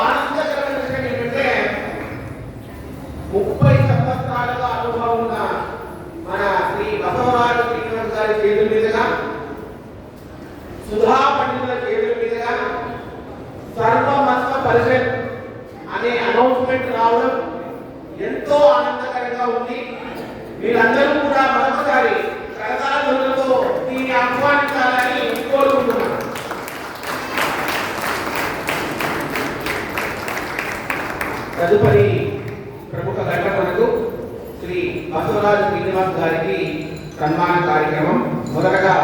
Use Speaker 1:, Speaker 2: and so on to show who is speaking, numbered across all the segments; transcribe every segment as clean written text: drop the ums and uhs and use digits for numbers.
Speaker 1: ఆనందకరమైన విషయం ఏంటంటే 30 సంవత్సరాలుగా అనుభవం ఉన్న మన శ్రీ బసవరాజు శ్రీనివాస్ గారి చేతుల మీదుగా, సుధా పండితుల చేతుల మీదుగా సర్వమత పరిషత్ అనే అనౌన్స్మెంట్ రావడం ఎంతో ఆనందకరంగా ఉంది. మీరందరూ కూడా మరొకసారి కరతాళధ్వనులతో దీన్ని ఆహ్వానించాలని కోరుకుంటున్నాను. తదుపరి ప్రముఖ ఘటనకు శ్రీ బసవరాజు శ్రీనివాస్ గారికి సన్మాన కార్యక్రమం. మొదటగా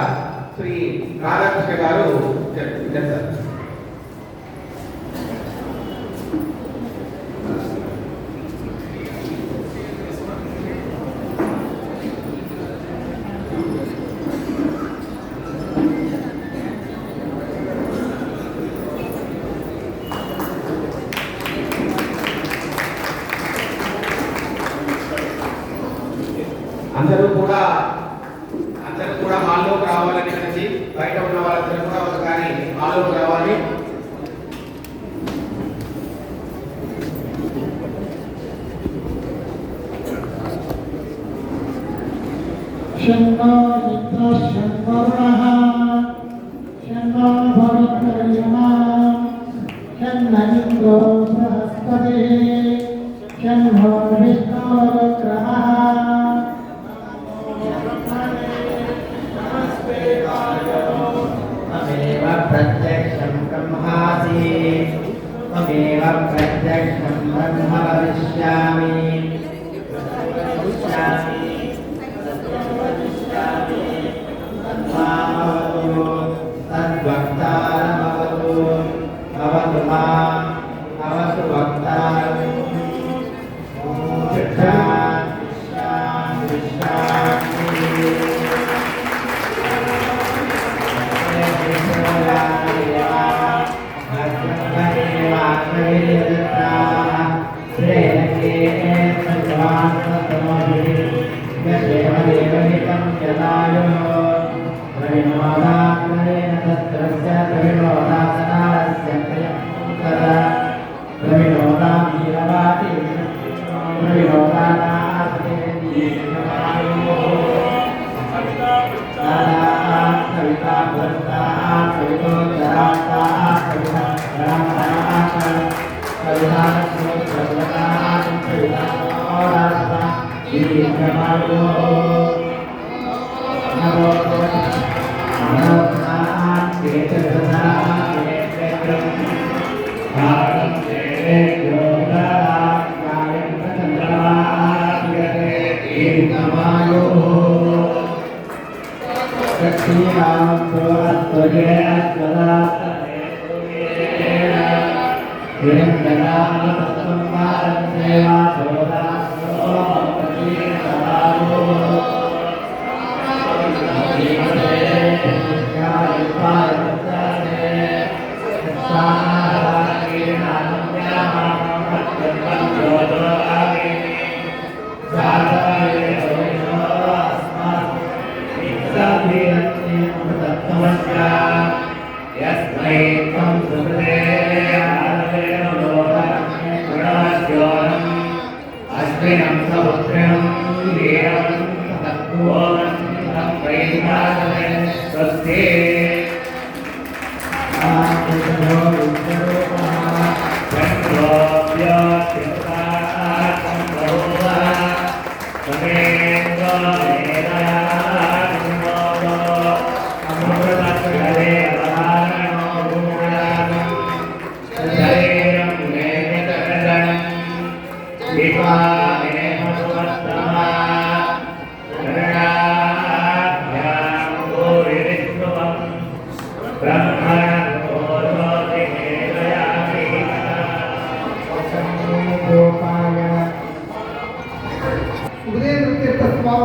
Speaker 1: శ్రీ రాధాకృష్ణ గారు చెప్తారు. అందరూ కూడా హాల్లోకి రావాలని కలిసి బయట ఉన్న వాళ్ళందరూ కూడా ఒకసారి హాల్లోకి రావాలి.
Speaker 2: శన్నో మిత్ర శన్నోర్ణః శన్నో భవిత్రయమా శన్నమింద్రో బృహస్పతిః శన్నో విష్ణురుక్రమః
Speaker 3: తమేవ ప్రత్యక్షం బ్రహ్మాసి తమేవ ప్రత్యక్షం బ్రహ్మ వదిష్యామి తద్వక్తారమవతు భవతు మాం భవతు వక్తారం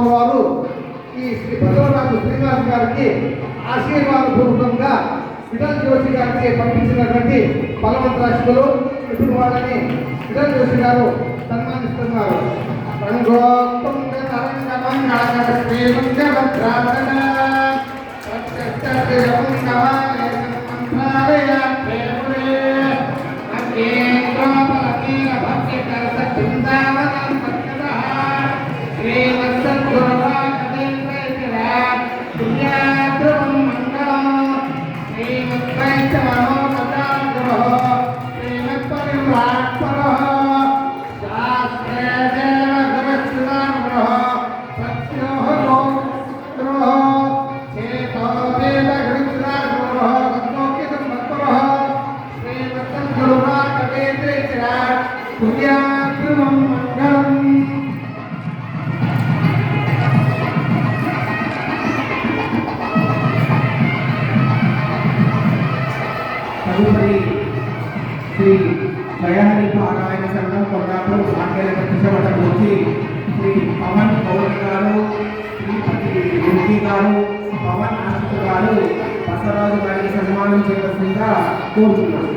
Speaker 2: వారు ఈ శ్రీ బసవరాజు శ్రీనివాస్ గారికి ఆశీర్వాదపూర్వకంగా విఠల్ జోషి గారికి పంపించినటువంటి బలవంతరాశులు ఇప్పుడు వాళ్ళని విఠల్ జోషి గారు సన్మానిస్తున్నారు.
Speaker 1: మరి శ్రీ జయహరి పారాయణ సంఘం కొన్నాపూర్ సాంకేతిక ప్రతిష్టమఠం నుంచి శ్రీ పవన్ పౌరి గారు, శ్రీపతి రుచి గారు, పవన్ ఆశిత్ గారు బసవరాజు గారికి సన్మానం చేయవలసిందిగా కోరుతున్నాను.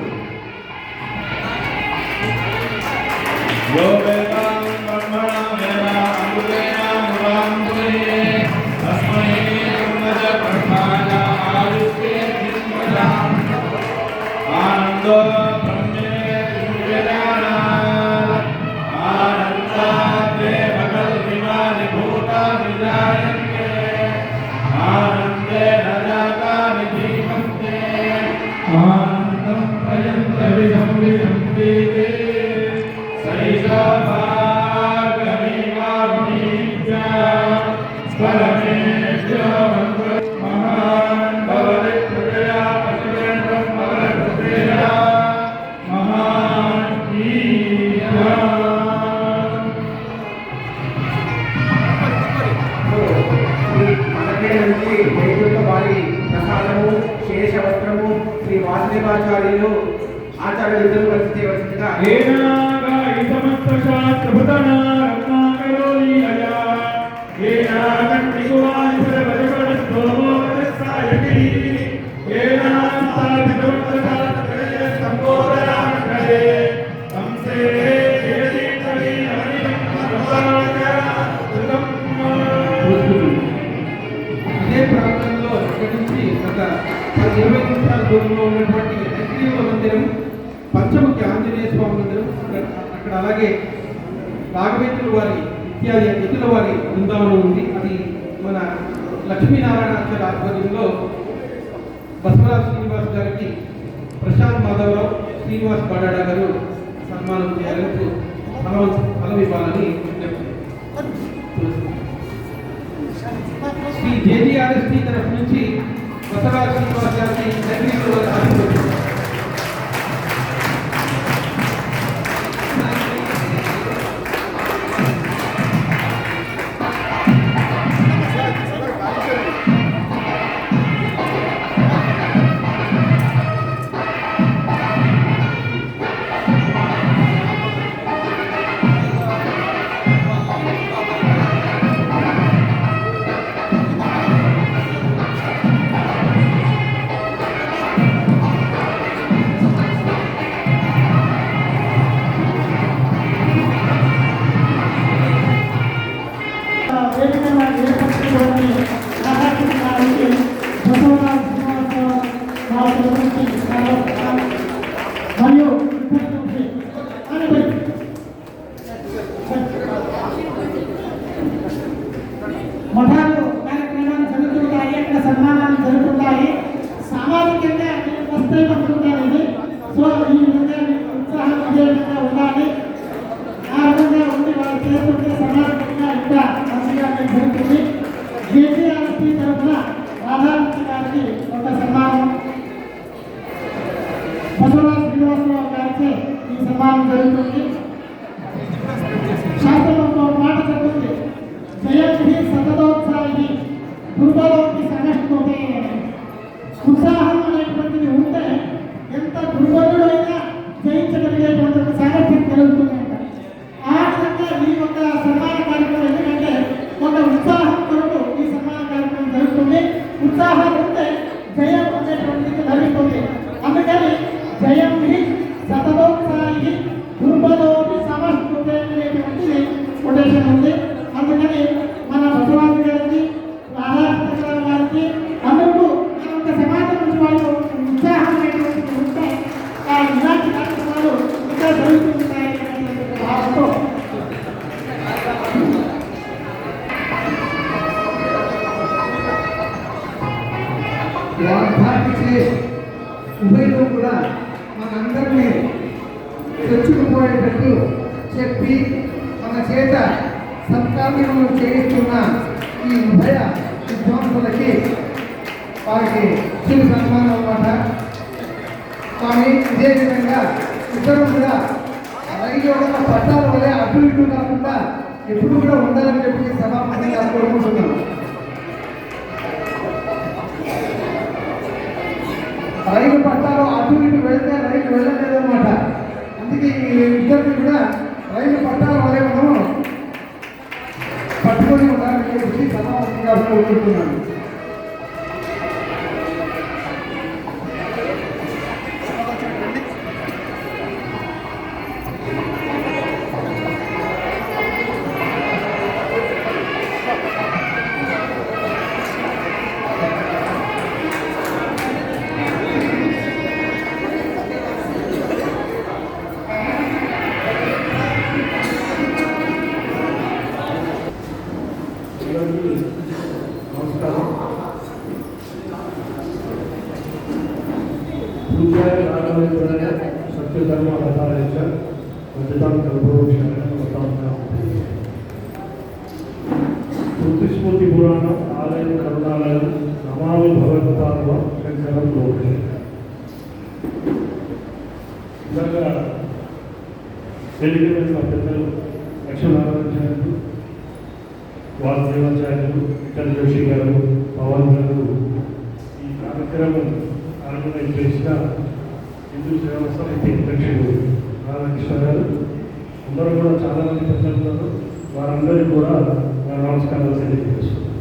Speaker 1: వారి ప్రసాదము శేష వస్త్రము శ్రీ వాసుదేవాచార్యులు ఆచార్యులు ఇద్దరు కలిసి చేయవలసిందిగా ఇదే ప్రాంతంలో ఇక్కడి నుంచి ఒక 20 నిమిషాల దూరంలో ఉన్నటువంటి హైగ్రీవ మందిరం, పంచముఖి ఆంజనేయ స్వామి మందిరం, అక్కడ అలాగే రాఘవేంద్రుల వారి ఇత్యాది ఇతరుల వారి బృందావనం ఉంది. అది మన లక్ష్మీనారాయణాచార్య ఆధ్వర్యంలో బసవరాజు శ్రీనివాస్ గారికి ప్రశాంత్ మాధవరావు, శ్రీనివాస్ బడాడా గారు సన్మానం చేయాలని ఫలమివ్వాలని శ్రీ జేజీఆర్ఎస్టీ తరఫు నుంచి బసవరాజు శ్రీనివాస్ గారికి
Speaker 4: మరియు మఠాలు కార్యక్రమాలు జరుగుతుంటాయి, అక్కడ సన్మానాలు జరుగుతుంటాయి. సామాజికంగా వస్తే పడుతుంటారు. ఇది సో ఈ విధంగా ఉత్సాహం విజయంగా ఉండాలి. ఆ విధంగా ఉండి వాళ్ళు చేస్తుంటే సమాజంగా ఇంకా మంచిగా జరుగుతుంది. జేజీఆర్ఎస్టీ తరఫున రాధాకృష్ణ గారికి ఒక సన్మానం, బసవరాజు శ్రీనివాసరావు గారికి ఈ సన్మానం జరుగుతుంది. శాస్త్రంలో మాట చెప్తుంది, జయంతి సతతోత్సాహి దుర్బలోకి సమష్టితోటే. ఉత్సాహం అనేటువంటిది ఉంటే ఎంత దుర్బలుడైనా జయించగలిగేటువంటి ఒక సామర్థ్యం కలుగుతుందంట. ఆ విధంగా ఈ యొక్క సన్మాన కార్యక్రమం ఎందుకంటే ఒక ఉత్సాహం కొరకు ఈ సన్మాన కార్యక్రమం జరుగుతుంది. ఉత్సాహం ఉంటే జయం అనేటువంటిది లభిస్తుంది. అందుకని జయం సతతోత్సాహి దుర్బలోకి సమష్టితోటే అనేటువంటిది కొటేషన్ ఉంది. అందుకని మన బసవరాజు గారికి, రాధాకృష్ణ గారికి అందరూ మన ఒక సమాజం నుంచి వాళ్ళు ఉత్సాహం అనేటువంటి ఉంటే ఇలాంటి కార్యక్రమాలు ఇంకా జరుగుతుంటాయి అనేటువంటి భావంతో
Speaker 2: ఉభయలు కూడా మనందరినీ తెచ్చుకుపోయేటట్టు చెప్పి మన చేత సత్కార్యములు చేయిస్తున్న ఈ ఉభయ విద్వాంసులకి వారికి చిరు సన్మానం అన్నమాట. కానీ ఇదే విధంగా ఇద్దరు కూడా రైలు యొక్క పట్టాల వలె అటు ఇటు కాకుండా ఎప్పుడు కూడా ఉండాలని చెప్పి సభాపతిగా కోరుకుంటున్నాను. రైలు పట్టాలు అటు ఇటు వెళ్తే వెళ్ళలేదన్నమాట. అందుకే ఈ ఇద్దరిని కూడా రైలు పట్టాల వల్లే మనము పట్టుకొని ఉండాలని చెప్పి సమావేశంగా కోరుకుంటున్నాను.
Speaker 5: నమస్కారం. పూజ్యాయ రాఘవేంద్రాయ సత్యధర్మ రథాయ చ మధ్యతాం కల్పవృక్షాయ వతామ్యాం. శృతిస్మృతి పురాణం ఆలయం కరుణాలయం నమామి భగవత్పాదం శంకరం లోకే. నిజంగా తెలియజేసిన పెద్దలు లక్ష్మీనారాయణ వాసుదేవాచార్యులు విఠల్ జోషి గారు, పవన్ గారు ఈ కార్యక్రమం ఆర్గనైజ్ చేసిన హిందూ సేవా సమితి అధ్యక్షుడు రాధాకృష్ణ గారు, అందరూ కూడా చాలామంది పెద్దలు ఉన్నారు. వారందరికీ కూడా నా నమస్కారాలు తెలియజేస్తున్నాను.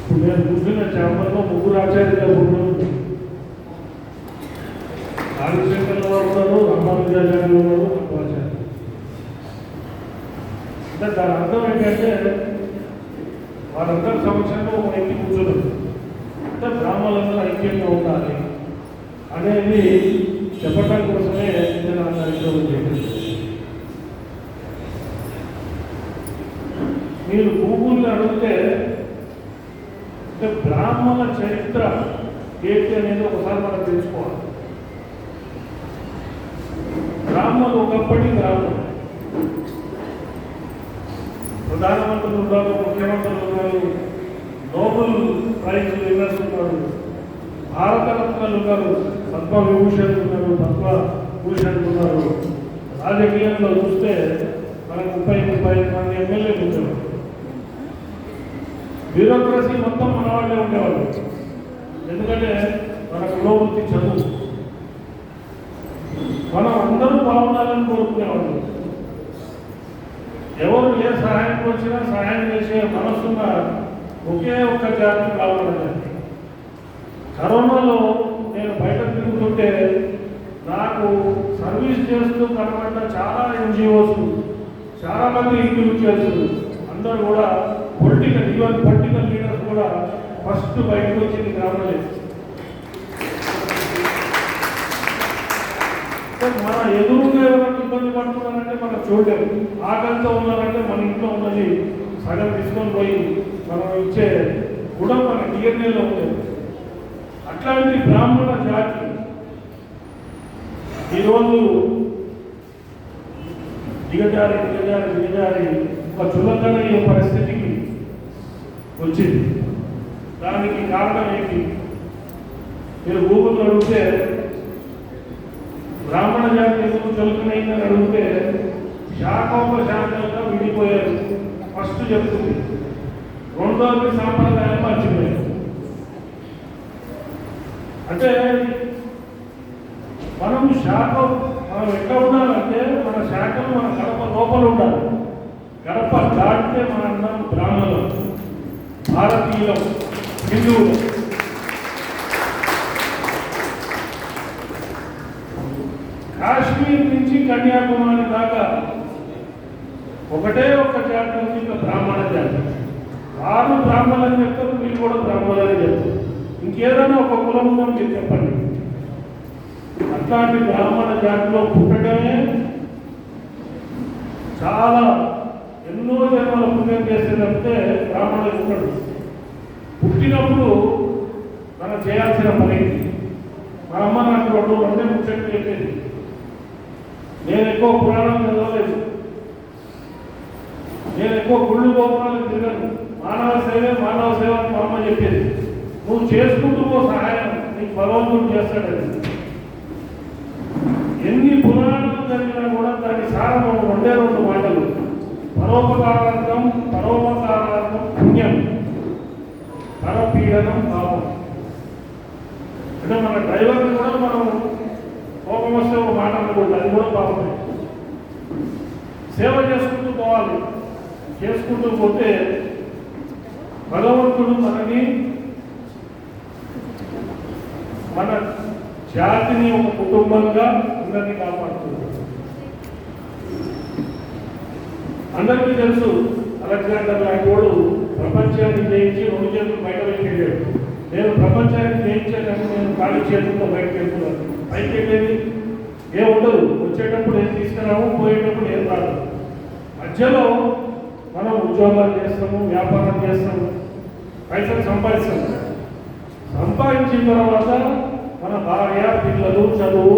Speaker 5: ఇప్పుడు నేను కూర్చున్న ఛాంబర్లో ముగ్గురు ఆచార్యులు ఉన్నారు. ఆదిశంకర్ల వారు ఉన్నారు, రామానుజాచార్యులు ఉన్నారు, మధ్వాచార్యులు. అంటే దాని అర్థం ఏంటంటే వారందరి సమక్షంలో ఒక వ్యక్తి కూర్చున్నారు. అంటే బ్రాహ్మణులందరూ ఐక్యంగా ఉండాలి అనేది చెప్పడం కోసమే నేను ఆ కార్యక్రమం చేశాను. మీరు గూగుల్ని అడిగితే అంటే బ్రాహ్మణ చరిత్ర ఏంటి అనేది ఒకసారి మనం తెలుసుకోవాలి. బ్రాహ్మణులు ఒకప్పటి బ్రాహ్మణులు ప్రధానమంత్రులు ఉన్నారు, ముఖ్యమంత్రులు ఉన్నారు, నోబెల్ ప్రైజ్ విన్నర్స్ ఉన్నారు, భారతరత్నాలు ఉన్నారు, పద్మవిభూషణ్ ఉన్నారు, పద్మభూషణ్ ఉన్నారు. రాజకీయంలో చూస్తే మనకు 30-35 మంది ఎమ్మెల్యేలు ఉండేవారు. బ్యూరోక్రసీ మొత్తం మన వాళ్ళే ఉండేవాళ్ళు. ఎందుకంటే మనకు లోపలికి చదువు, మనం అందరూ బాగుండాలని కోరుకునేవాళ్ళు. ఎవరు ఏ సహాయం వచ్చినా సహాయం చేసే మనసున్న ఒకే ఒక్క జాతి బ్రాహ్మణ జాతి. కరోనాలో నేను బయట తిరుగుతుంటే నాకు సర్వీస్ చేస్తూ కనబడ్డ చాలా ఎన్జిఓస్, చాలామంది ఇండివిజువల్స్ అందరూ కూడా ఈవెన్ పొలిటికల్ లీడర్స్ కూడా ఫస్ట్ బయటకు వచ్చింది బ్రాహ్మణులే. మన ఎదురుగా ఎవరైనా ఇబ్బంది పడుతున్నారంటే మనం చూడలేము. ఆకలితో ఉన్నారంటే మన ఇంట్లో ఉన్నది సగం తీసుకొని పోయి మనం ఇచ్చే గుణం మన డిఎన్ఏలో ఉండేది. అట్లాంటి బ్రాహ్మణ జాతి ఈరోజు దిగజారి ఒక చులకనీయ పరిస్థితికి వచ్చింది. దానికి కారణం ఏంటి? మీరు గూగుల్లో అడిగితే బ్రాహ్మణ జాతి ఎందుకు చులకనైందని అడిగితే శాఖోపశాఖలుగా విడిపోయారు ఫస్ట్ చెప్తుంది. రెండోది సాంప్రదాయాలు మర్చిపోయారు. అంటే మనం ఎట్లా ఉండాలంటే మన శాఖలు మన గడప లోపల ఉండాలి. గడప దాటితే మన అందరం బ్రాహ్మణులు, భారతీయులం, హిందువులు. కాశ్మీర్ నుంచి కన్యాకుమారి దాకా ఒకటే ఒక్క జాతి ఉంది, ఇంకా బ్రాహ్మణ జాతి. వారు బ్రాహ్మణులని చెప్తారు, వీళ్ళు కూడా బ్రాహ్మణులని చెప్తారు. ఇంకేదైనా ఒక కులం ఉందని మీరు చెప్పండి. అట్లాంటి బ్రాహ్మణ జాతిలో పుట్టడమే చాలా ఎన్నో జన్మల పుణ్యం చేస్తే తప్పితే బ్రాహ్మణులు ఉంటాడు. పుట్టినప్పుడు మనం చేయాల్సిన పని మా అమ్మ నాకు రెండే ముచ్చట్లు చెప్పేది. నేను ఎక్కువ పురాణం చదవలేదు, నేను ఎక్కువ గుళ్ళు గోపురాలకు తిరగను. మానవ సేవ అని మా అమ్మ చెప్పేది. నువ్వు చేసుకుంటూ పో, సహాయం నీకు భగవంతుడు చేస్తాడని. ఎన్ని పురాణాలు జరిగినా కూడా దాని సారం రెండు మాటలు: పరోపకారార్థం పుణ్యం, పరపీడనం పాపం. అంటే మన డ్రైవర్ని కూడా మనం కోపం వస్తే ఒక మాట అనకూడదు, అది కూడా పాపమే. సేవ చేసుకుంటూ పోవాలి. చేసుకుంటూ పోతే భగవంతుడు మనని మన జాతిని ఒక కుటుంబంగా అందరినీ కాపాడుతుంది. అందరికీ తెలుసు అలెగ్జాండర్ లాంటి వాడు ప్రపంచాన్ని జయించి 2 చేతులు బయట వెళ్ళాడు. నేను ప్రపంచాన్ని జయించాను, నేను ఖాళీ చేతులతో బయటకు వెళ్తున్నాను. పైకి వెళ్ళేది ఏముండదు, వచ్చేటప్పుడు ఏం తీసుకురాము, పోయేటప్పుడు ఏం రాదు. మధ్యలో మనం ఉద్యోగాలు చేస్తాము, వ్యాపారం చేస్తాము, పైసలు సంపాదిస్తాము. సంపాదించిన తర్వాత మన భార్య, పిల్లలు, చదువు,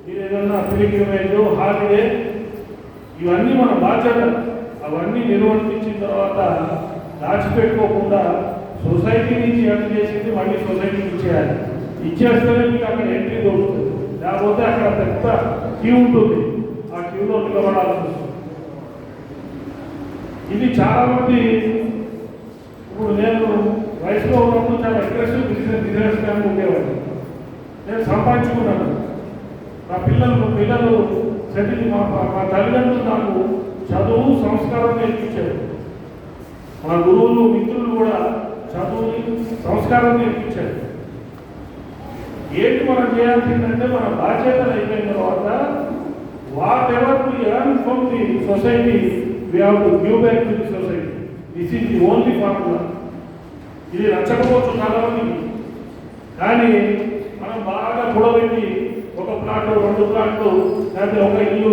Speaker 5: మీరు ఏదన్నా పిలిగ్రిమేజ్, హాలిడే, ఇవన్నీ మన బాధ్యత. అవన్నీ నిర్వర్తించిన తర్వాత దాచిపెట్టుకోకుండా సొసైటీ నుంచి ఎంత చేసింది మళ్ళీ సొసైటీకి ఇచ్చేయాలి. ఇచ్చేస్తేనే మీకు అక్కడ ఎంట్రీ దొరుకుతుంది. లేకపోతే అక్కడ పెద్ద క్యూ ఉంటుంది, ఆ క్యూలో నిలబడాల్సి వస్తుంది. ఇది చాలామంది ఇప్పుడు నేను వయసులో ఉన్నప్పుడు చాలా అగ్రెసివ్ బిజినెస్ మ్యాన్ ఉండేవాడిని. నేను సంపాదించుకున్నాను. నా పిల్లలు సెటిల్ మా తల్లిదండ్రులు నాకు చదువు, సంస్కారం నేర్పించారు. మా గురువులు, మిత్రులు కూడా చదువుని, సంస్కారం నేర్పించారు. ఏంటి మనం చేయాల్సిందంటే మన బాధ్యతలు అయిపోయిన తర్వాత whatever we earn from the society we have to give back to the society. This is the only formula. ఇది నచ్చకపోవచ్చు చాలా మందికి, కానీ మనం బాగా కూడబెట్టి ఒక ప్లాట్, 2 ప్లాట్లు, లేకపోతే ఒక ఇల్లు,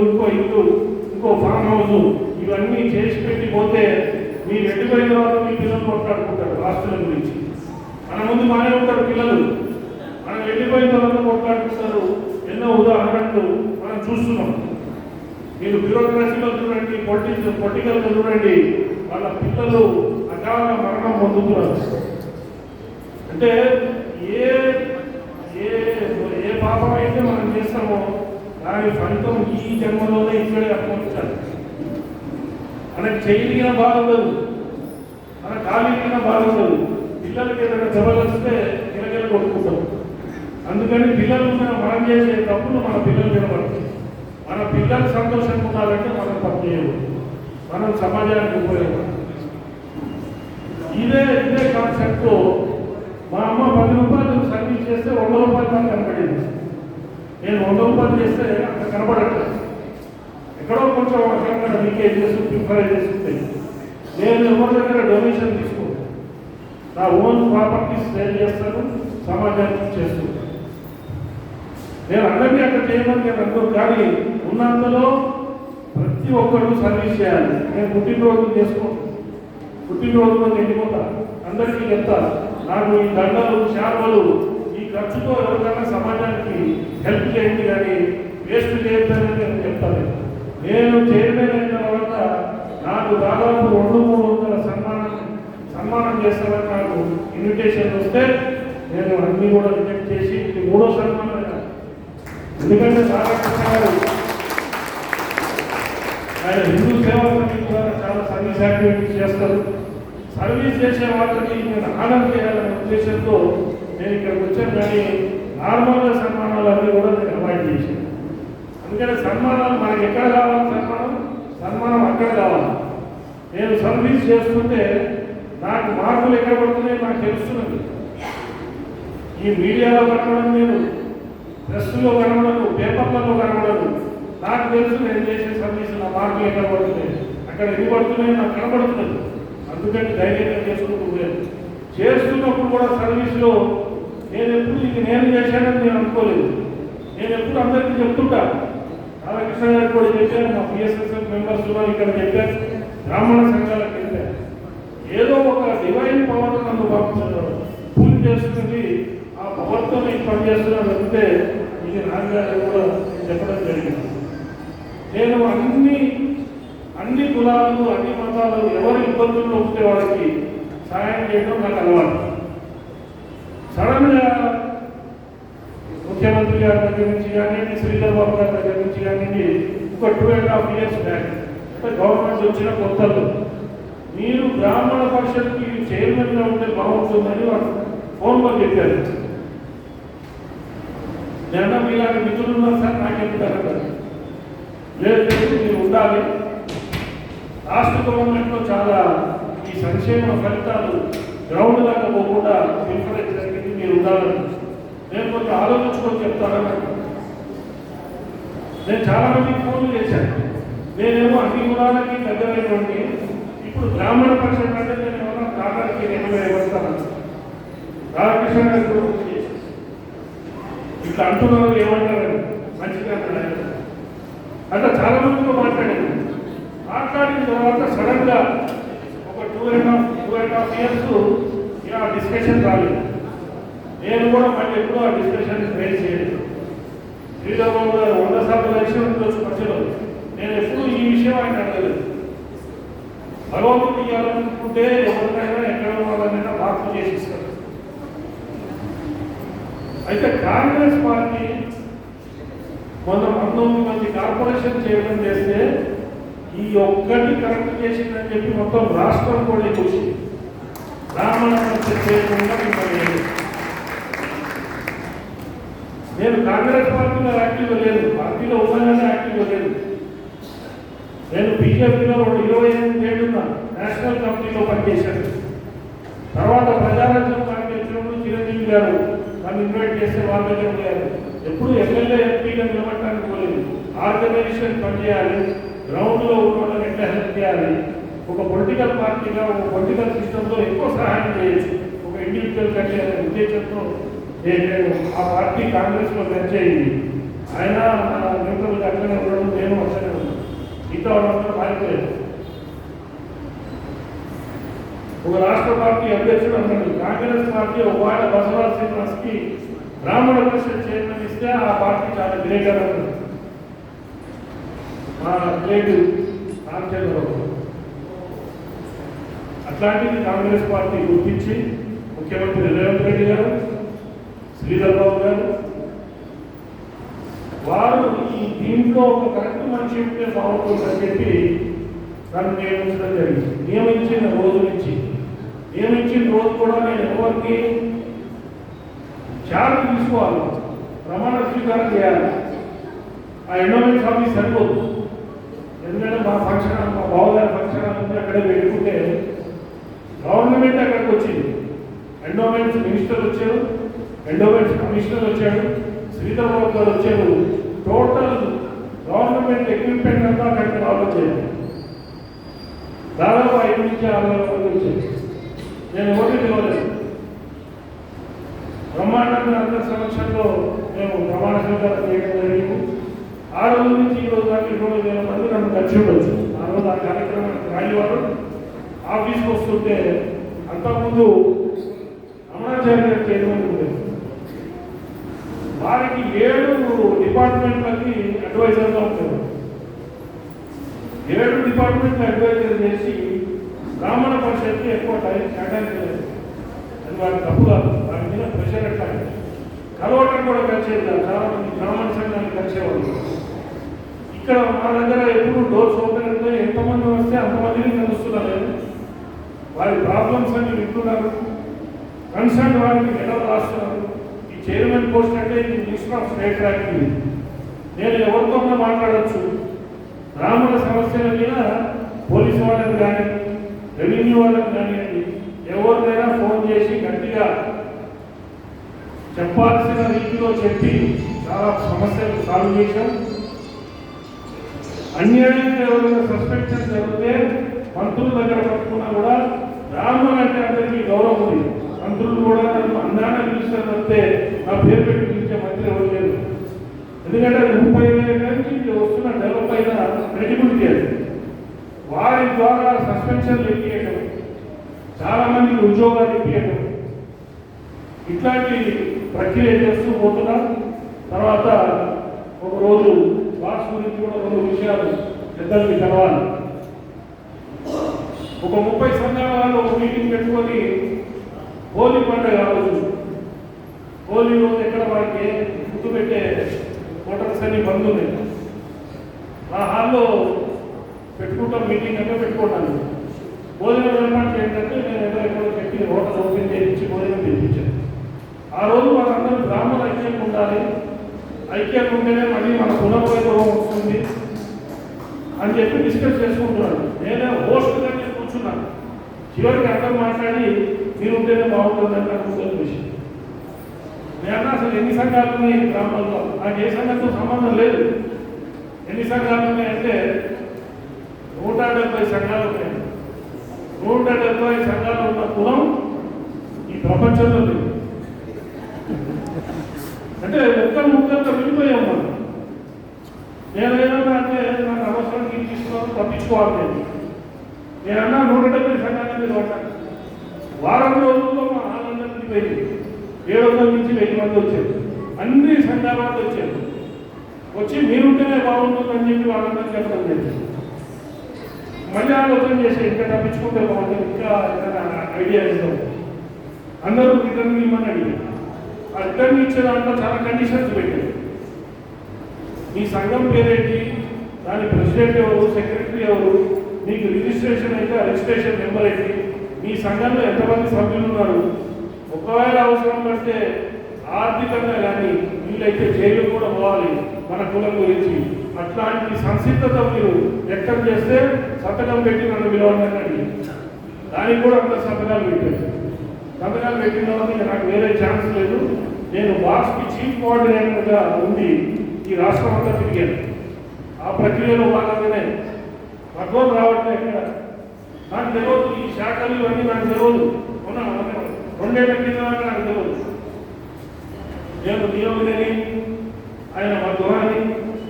Speaker 5: ఇంకో ఫామ్ హౌస్, ఇవన్నీ చేసి పెట్టి పోతే మీరు ఎటుపోయిన తర్వాత మీ పిల్లలు కొట్లాడుకుంటారు ఆస్తుల గురించి. మన ముందు మానే ఉంటారు పిల్లలు, మనం వెళ్ళిపోయిన తర్వాత కొట్లాడుకుంటారు. ఎన్నో ఉదాహరణలు మనం చూస్తున్నాం. మీరు బ్యూరోక్రసీలో చూడండి, పొలిటికల్గా చూడండి, వాళ్ళ పిల్లలు అకాల మరణం పొందుతున్నారు. అంటే ఏ ఏ ఏ పాపం అయితే మనం చేస్తామో దాని ఫలితం ఈ జన్మలోనే ఇక్కడే అనుభవించాలి. మనకి చేయలిగిన బాగుండదు, మన కాలిగిన బాగుండదు. పిల్లలకి ఏదైనా దెబ్బలు వస్తే గిరగిర కొట్టుకుంటాం. అందుకని పిల్లలు మనం చేసే తప్పులు మన పిల్లలు వినబడతాయి. మన పిల్లలు సంతోషంగా ఉండాలంటే మనం తప్పు చేయకూడదు, మనం సమాజానికి ఉపయోగపడాలి. ఇదే కాన్సెప్ట్. మా అమ్మ 10 రూపాయలు సర్వీస్ చేస్తే 100 రూపాయలు నాకు కనపడింది. నేను 100 రూపాయలు చేస్తే అంత కనపడట్లేదు. ఎక్కడో కొంచెం అక్కడ లీకేజెస్, ప్రిఫరైజెస్ ఉంటాయి. నేను ఎవరి దగ్గర డొనేషన్ తీసుకుంటాను, నా ఓన్ ప్రాపర్టీస్ సేల్ చేస్తాను, సమాజానికి చేస్తున్నాను. నేను అందరినీ అక్కడ చేయమని నేను అనుకోను, కానీ ఉన్నంతలో ప్రతి ఒక్కరు సర్వీస్ చేయాలి. నేను పుట్టినరోజులు చేసుకోను, పుట్టినరోజులో వెళ్ళిపోతా, అందరికీ చెప్తా, నాకు ఈ దండలు, శాల్వలు, ఈ ఖర్చుతో ఎవరికైనా సమాజానికి హెల్ప్ చేయండి, కానీ వేస్ట్ చేయొద్దని నేను చెప్తాను. నేను చైర్మన్ అయిన తర్వాత నాకు దాదాపు 200-300 సన్మానం చేస్తానని నాకు ఇన్విటేషన్ వస్తే నేను అన్నీ కూడా రిజెక్ట్ చేసి ఇది 3వ సన్మానం. ఎందుకంటే రాధాకృష్ణ గారు ఆయన హిందూ సేవా సమితి ద్వారా చాలా సర్వీస్ యాక్టివిటీస్ చేస్తారు. సర్వీస్ చేసే వాళ్ళకి నేను ఆనందం చేయాలనే ఉద్దేశంతో నేను ఇక్కడికి వచ్చాను. కానీ నార్మల్గా సన్మానాలు అన్నీ కూడా నేను అవాయిడ్ చేశాను. అందుకని సన్మానాలు మనకి ఎక్కడ కావాలి, సన్మానం అక్కడ కావాలి. నేను సర్వీస్ చేస్తుంటే నాకు మార్కులు ఎక్కడ పడుతున్నాయి నాకు తెలుస్తున్నది. ఈ మీడియాలో కనబడను, నేను ప్రెస్లో కనబడను, పేపర్లలో కనబడను. నాకు తెలుసు నేను చేసే సర్వీస్ నా మార్కులు ఎక్కడ పడుతున్నాయి, అక్కడ ఎన్ని పడుతున్నాయి నాకు కనబడుతున్నది. అందుకని ధైర్యంగా చేస్తున్నప్పుడు కూడా సర్వీస్లో నేను ఎప్పుడు ఇది నేను చేశానని నేను అనుకోలేదు. నేను ఎప్పుడు అందరికీ చెప్తుంటా. రాధాకృష్ణ గారు కూడా చెప్పాను, మా పిఎస్ఎస్ఎఫ్ మెంబర్స్ కూడా ఇక్కడ చెప్పారు, బ్రాహ్మణ సంఘాలకు చెప్పారు. ఏదో ఒక డివైన్ పవర్ నన్ను పూజ చేస్తుంది, ఆ పవర్తో నేను పనిచేస్తున్నాను అంటే ఇది నాన్నగారు కూడా చెప్పడం జరిగింది. నేను అన్ని కులాలు, అన్ని మతాలు ఎవరు ఇబ్బందుల్లో ఉంటే వాళ్ళకి సహాయం చేయడం నాకు అలవాటు. సడన్గా ముఖ్యమంత్రి గారి దగ్గర నుంచి కానివ్వండి, శ్రీధర్ బాబు గారి దగ్గర నుంచి కానివ్వండి, ఒక 2.5 years బ్యాక్ అంటే గవర్నమెంట్ వచ్చిన కొత్తలో మీరు బ్రాహ్మణ పరిషత్కి చైర్మన్గా ఉంటే బాగుంటుందని వాళ్ళు ఫోన్లో చెప్పారు. నేను మీలాంటి మిత్రులు ఉన్నారు సార్ నాకెందుకు లేదు మీరు ఉండాలి. రాష్ట్ర గవర్నమెంట్లో చాలా ఈ సంక్షేమ ఫలితాలు గ్రౌండ్ దాకా పోకుండా ఇన్ఫ్లుయెన్స్ జరిగింది, మీరు ఉండాలని నేను కొంచెం ఆలోచించుకొని చెప్తానని. నేను చాలా మందికి ఫోన్లు చేశాను. నేనేమో అన్ని కులాలకి దగ్గరైనటువంటి ఇప్పుడు బ్రాహ్మణ పరిషత్ అంటే నేను ఏమన్నా కాకానికి నేను వస్తాను. రామకృష్ణ గారు ఇట్లా అంటున్నారు ఏమంటారు మంచిగా అట్లా చాలా మందితో మాట్లాడాను. మాట్లాడిన తర్వాత సడన్ గా ఒక 2.5 years ఇలా డిస్కషన్ రాలేదు. నేను కూడా మళ్ళీ ఎప్పుడూ ఆ డిస్కషన్ రైజ్ చేయలేదు. శ్రీరాబాబు గారు 100 సార్లు లక్ష్యం ఉండొచ్చు మధ్యలో. నేను ఎప్పుడూ ఈ విషయం ఆయన అడగలేదు. భగవంతుడు ఇవ్వాలనుకుంటే ఎవరినైనా ఎక్కడ వాళ్ళనైనా మార్పు చేసిస్తారు. అయితే కాంగ్రెస్ పార్టీ మొన్న 19 మంది కార్పొరేషన్ చేయడం చేస్తే ఈ ఒక్కటి కరెక్ట్ చేసిందని చెప్పి మొత్తం రాష్ట్రం కూడా చూసి బ్రాహ్మణ పరిషత్ చేయకుండా మిమ్మల్ని నేను కాంగ్రెస్ పార్టీలో యాక్టివ్గా లేదు, పార్టీలో ఉన్నగానే యాక్టివ్గా లేదు. నేను బీజేపీలో 28 ఏళ్ళున్నా నేషనల్ కమిటీలో పనిచేశాను. తర్వాత ప్రజారాజ్యం పార్టీ వచ్చినప్పుడు చిరంజీవి గారు నన్ను ఇన్వైట్ చేస్తే వాళ్ళ దగ్గర పోయారు. ఎప్పుడు ఎమ్మెల్యే ఎంపీగా నిలబడటానికి పోలేదు. ఆర్గనైజేషన్ పనిచేయాలి, గ్రౌండ్లో ఉన్న వాళ్ళని ఎట్లా హెల్ప్ చేయాలి, ఒక పొలిటికల్ పార్టీగా ఒక పొలిటికల్ సిస్టంలో ఎక్కువ సహాయం చేయొచ్చు ఒక ఇండివిజువల్ కంటే అనే ఉద్దేశంతో నేను ఆ పార్టీ కాంగ్రెస్లో పెంచేయింది. ఆయన న్యూట్రల్ అట్లనే ఉండడం, నేను అట్లనే ఉన్నాను. మిగతా వాళ్ళందరూ మారిపోయారు. ఒక రాష్ట్ర పార్టీ అధ్యక్షుడు అన్నాడు, కాంగ్రెస్ పార్టీ ఒక వాడ బసవరాజ్ శ్రీనివాస్కి బ్రాహ్మణ పరిషత్ చైర్మన్ ఇస్తే ఆ పార్టీ చాలా గ్రేటర్ అన్నది. మా గ్రేట్ రామచంద్రరావు అట్లాంటిది కాంగ్రెస్ పార్టీ గుర్తించి ముఖ్యమంత్రి రేవంత్ రెడ్డి గారు, శ్రీధర్ బాబు గారు వారు ఈ దీంట్లో ఒక కరెక్ట్ మనిషి ఉంటే బాగుంటుందని చెప్పి నన్ను నియమించడం జరిగింది. నియమించిన రోజు కూడా నేను ఎవరికి ఛార్జ్ తీసుకోవాలి, ప్రమాణ స్వీకారం చేయాలి. ఆ ఎండోమెంట్స్ ఆఫీస్ సరిపోదు. ఎందుకంటే మా ఫంక్షన్ మా బావగారి ఫంక్షన్ ఉంది, అక్కడే పెట్టుకుంటే గవర్నమెంట్ అక్కడికి వచ్చింది. ఎండోమెంట్స్ మినిస్టర్ వచ్చారు, ఎండోమెంట్స్ కమిషనర్ వచ్చాడు, శ్రీధర్ బాబు గారు వచ్చారు. టోటల్ గవర్నమెంట్ ఎక్విప్మెంట్ అంతా అక్కడికి రావడం చేయాలి. దాదాపు 5 నుంచి 6 వరకు వచ్చాయి. నేను ఎవరిని పిలవలేదు. బ్రహ్మాండంగా అందరి సమక్షంలో మేము ప్రమాణ స్వీకారం చేయడం జరిగింది. ఆ రోజు నుంచి ఈ రోజు దాకా 20,000 మంది నన్ను కలిసి ఉండొచ్చు. ఆ రోజు ఆ కార్యక్రమానికి రానివారు. ఆఫీస్కి వస్తుంటే అంతకుముందు అమరాచార్య గారు చైర్మన్ ఉండేది. వారికి 7 డిపార్ట్మెంట్లకి అడ్వైజర్గా ఉంటారు. 7 డిపార్ట్మెంట్లు అడ్వైజర్ చేసి బ్రాహ్మణ పరిషత్కి ఎక్కువ టైం కేటాయించలేదు. అది వారికి తప్పు కాదు, వారి మీద ప్రెషర్ ఎట్లా కలవటం కూడా కలిసేది కాదు. చాలా మంది బ్రాహ్మణ సంఘాన్ని కలిసేవాళ్ళు. ఇక్కడ మా దగ్గర ఎప్పుడు డోర్స్ ఓపెన్ ఉంటే ఎంతమంది వస్తే అంతమందిని కలుస్తున్నారు. వారి ప్రాబ్లమ్స్ అన్ని వింటున్నారు. కన్సర్న్ వారికి లెటర్ రాస్తున్నారు. ఈ చైర్మన్ పోస్ట్ అంటే ఇది మినిస్టర్ ఆఫ్ స్టేట్ ర్యాంకింగ్. నేను ఎవరితో మాట్లాడచ్చు. బ్రాహ్మణ సమస్యల మీద పోలీసు వాళ్ళని కానీ రెవెన్యూ వాళ్ళని కానివ్వండి ఎవరినైనా ఫోన్ చేసి గట్టిగా చెప్పాల్సిన రీతిలో చెప్పి చాలా సమస్యలు సాల్వ్ చేశాం. అన్యాయంగా ఎవరైనా సస్పెన్షన్ జరిగితే మంత్రుల దగ్గర పట్టుకున్నా కూడా బ్రాహ్మణులు అంటే అందరికీ గౌరవం ఉంది. మంత్రులు కూడా నన్ను అందాన్ని పిలుస్తానంటే నా పేరు పెట్టి పిలిచే మంత్రి ఎవరు లేదు. ఎందుకంటే 30,000 నుంచి వస్తున్న డెవలప్ అయిన క్రెడిబిలిటీ అది. వారి ద్వారా సస్పెన్షన్లు ఎక్కియడం, చాలా మందికి ఉద్యోగాలు ఇప్పించడం, ఇట్లాంటి ప్రక్రియ చేస్తూ పోతున్నారు. తర్వాత ఒకరోజు బాస్ గురించి కూడా 2 విషయాలు పెద్దలకి తెలవాలి. ఒక 30 సంఘాల వాళ్ళు ఒక మీటింగ్ పెట్టుకొని హోలీ పండుగ రోజు, హోలీ రోజు ఎక్కడ వారికి గుర్తు పెట్టే హోటల్స్ అన్ని బంద్ ఉన్నాయి. ఆ హాల్లో పెట్టుకుంటాం మీటింగ్ అంటే పెట్టుకోవడానికి. భోజనం ఏర్పాటు ఏంటంటే నేను ఎక్కడెక్కడో పెట్టి హోటల్ ఓపెన్ చేయించి భోజనం తెప్పించాను. ఆ రోజు వాళ్ళందరూ బ్రాహ్మణ ఐక్యం ఉండాలి, ఐక్యంగా ఉంటేనే మళ్ళీ మన పునర్వైభవం వస్తుంది అని చెప్పి డిస్కస్ చేసుకుంటున్నాను. నేనే హోస్ట్గా నేను కూర్చున్నాను. చివరికి అందరూ మాట్లాడి మీరు ఉంటేనే బాగుంటుందని అనుకుంటున్న విషయం. నేను అసలు ఎన్ని సంఘాలు ఉన్నాయి గ్రామాల్లో, నాకు ఏ సంఘంతో సంబంధం లేదు. ఎన్ని సంఘాలు ఉన్నాయంటే 170 సంఘాలు ఉన్నాయి. 170 సంఘాలు ఉన్న కులం ఈ ప్రపంచంలో లేదు. అంటే ముక్కలుగా విడిపోయాం మనం. నేను ఏదన్నా అంటే నాకు అవసరానికి తీసుకున్నాను, తప్పించుకోవాలి. నేనన్నా 170 సంఘాలు మీరు పట్టాను. వారం రోజుల్లో మా ఆనందం విడిపోయింది. 700 నుంచి 1000 మంది వచ్చారు. అన్ని సంఘాల వాళ్ళు వచ్చారు. వచ్చి మీరుంటేనే బాగుంటుందని చెప్పి వాళ్ళందరూ చెప్పడం లేదు. మళ్ళీ ఆలోచన చేసి ఇంకా తప్పించుకుంటే బాగుంటుంది, ఇంకా ఏదైనా ఐడియా ఇస్తాం. అందరూ రిటర్న్ ఇవ్వమని అడిగారు. ఆ రిటర్న్ ఇచ్చే దాంట్లో చాలా కండిషన్స్ పెట్టారు. మీ సంఘం పేరేంటి, దాని ప్రెసిడెంట్ ఎవరు, సెక్రటరీ ఎవరు, మీకు రిజిస్ట్రేషన్ అయితే రిజిస్ట్రేషన్ నెంబర్ ఏంటి, మీ సంఘంలో ఎంతమంది సభ్యులు ఉన్నారు, ఒకవేళ అవసరం పడితే ఆర్థికంగా కానీ వీళ్ళైతే జైలు కూడా పోవాలి మన కులం గురించి, అట్లాంటి సంసిద్ధత మీరు వ్యక్తం చేస్తే సంతకం పెట్టి నన్ను పిలవాలని దానికి కూడా అందరు సంతకాలు పెట్టారు. సంతకాలు పెట్టిన తర్వాత నాకు వేరే ఛాన్స్ లేదు. నేను బాస్కి చీఫ్ కోఆర్డినేటర్గా ఉండి ఈ రాష్ట్రం అంతా తిరిగాను. ఆ ప్రక్రియలో భాగంగానే భగవన్ రావట్లేదు. ఇక్కడ నాకు తెలియదు, ఈ శాఖలు ఇవన్నీ నాకు తెలియదు. మొన్న 2 ఏళ్ల కింద నాకు తెలియదు. నేను నియోగిని, ఆయన మా దూరాన్ని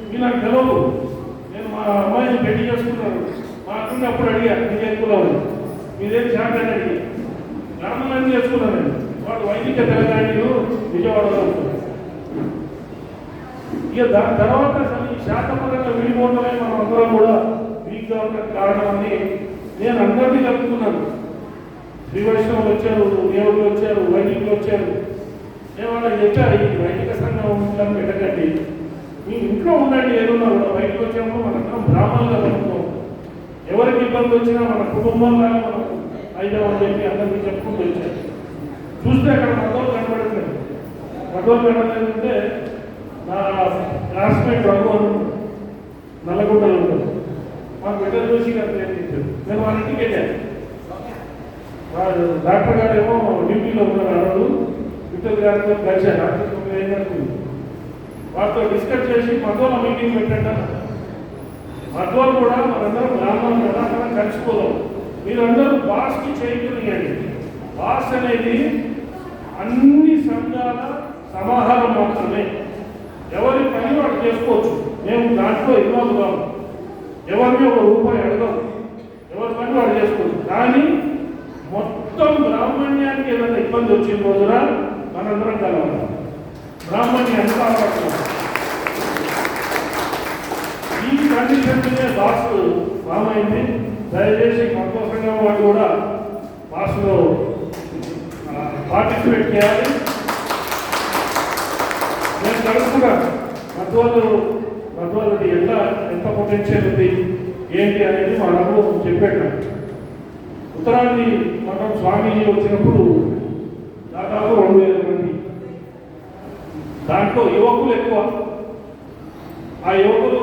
Speaker 5: ఇది నాకు తెలియదు. నేను మా అమ్మాయిని పెళ్లి చేసుకున్నాను. మా అక్కడిని అప్పుడు అడిగాను, మీకు ఎక్కువ మీరేం శాఖ అని అడిగాను. గ్రామాలన్నీ చేసుకున్నాను నేను. వాడు వైదిక తెలంగాణలో విజయవాడలో ఉంటుంది. ఇక దాని తర్వాత అసలు ఈ శాఖపరంగా విడిపోవడమే మనం అందరం కూడా వీక్గా ఉన్న కారణం అని నేను అందరినీ కలుపుకున్నాను. శ్రీ వైష్ణవులు వచ్చారు, దేవుళ్ళు వచ్చారు, వైదికులు వచ్చారు. నేను వాళ్ళకి చెప్పారు, ఈ వైదిక సంఘం ఉంటుందని పెట్టకండి, మీ ఇంట్లో ఉండండి. ఏదన్నా కూడా బయటకు వచ్చాము మనందరం బ్రాహ్మణులుగా కలుపుతాం. ఎవరికి ఇబ్బంది వచ్చినా మన కుటుంబంలో మనం అయిదామని చెప్పి అందరికీ చెప్పుకుంటూ వచ్చారు. చూస్తే అక్కడ మగవాళ్ళు కనబడట్లేదు. మగవాళ్ళు కనబడలేదంటే నా క్లాస్మేట్ రఘువన్ నల్లగొండలు ఉంటారు. మాకు బిడ్డలు చూసి చెప్పారు. నేను వాళ్ళ ఇంటికి వెళ్ళాను. వాడు డాక్టర్ గారు ఏమో డ్యూటీలో ఉన్నారు. అన్నాడు విఠల్ గారితో కలిశాను. డాక్టర్ 9 గంటలకు వారితో డిస్కస్ చేసి మగవాళ్ళ మీటింగ్ పెట్టండి. మగవాళ్ళు కూడా మనందరం బ్రాహ్మణులు కదా, మనం కలిసిపోదాం. మీరందరూ బాస్కి చేయండి. బాస్ అనేది అన్ని సంఘాల సమాహారం మాత్రమే. ఎవరి పని వాడు చేసుకోవచ్చు. మేము దాంట్లో ఇన్వాల్వ్ కాము. ఎవరిని ఒక రూపాయి అడగం. ఎవరి పని వాడు చేసుకోవచ్చు. కానీ మొత్తం బ్రాహ్మణ్యానికి ఏదైనా ఇబ్బంది వచ్చిన రోజున మనందరం కలవాలి. బ్రాహ్మణ్యాన్ని కాపాడుకోవాలి. ఈ కండిషన్నే బాస్ ఫామ్ అయింది. దయచేసి మత్వ సంఘం వాళ్ళు కూడా బాస్లో పార్టిసిపేట్ చేయాలి. నేను కలుసుకున్నాను. మధ్వాళ్ళది ఎంత పొటెన్షియల్ ఉంది ఏంటి అనేది మా అనుభవం చెప్పాడు. ఉత్తరాంధ్ర మఠం స్వామీజీ వచ్చినప్పుడు దాదాపు 2000 మంది. దాంట్లో యువకులు ఎక్కువ. ఆ యువకులు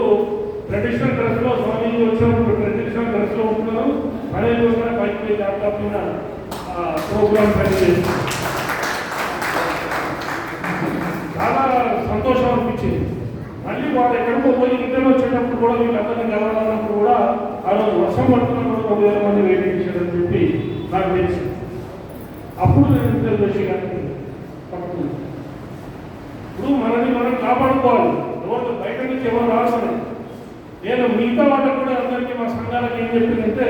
Speaker 5: ట్రెడిషనల్ డ్రెస్లో స్వామీజీ వచ్చినప్పుడు ట్రెడిషనల్ డ్రెస్లో ఉంటున్నారు. అదే రోజున పైకి ల్యాప్టాప్ మీద ప్రోగ్రామ్స్ అని చేస్తున్నారు. చాలా సంతోషం అనిపించింది. మళ్ళీ వాళ్ళు ఎక్కడికో పోయి రిటర్న్ వచ్చేటప్పుడు కూడా వీళ్ళందరినీ కలవాలన్నప్పుడు కూడా ఆ రోజు వర్షం పడుతున్నప్పుడు 1000 మంది వెయిటింగ్ చేశారని చెప్పి నాకు తెలిసింది. అప్పుడు నేను రిజర్వేషన్ కానీ ఇప్పుడు మనల్ని మనం కాపాడుకోవాలి. ఎవరు బయట నుంచి ఎవరు రాస్తున్నారు. నేను మిగతా వాళ్ళకు కూడా అందరికీ మా సంఘాలకు ఏం చెప్పిందంటే,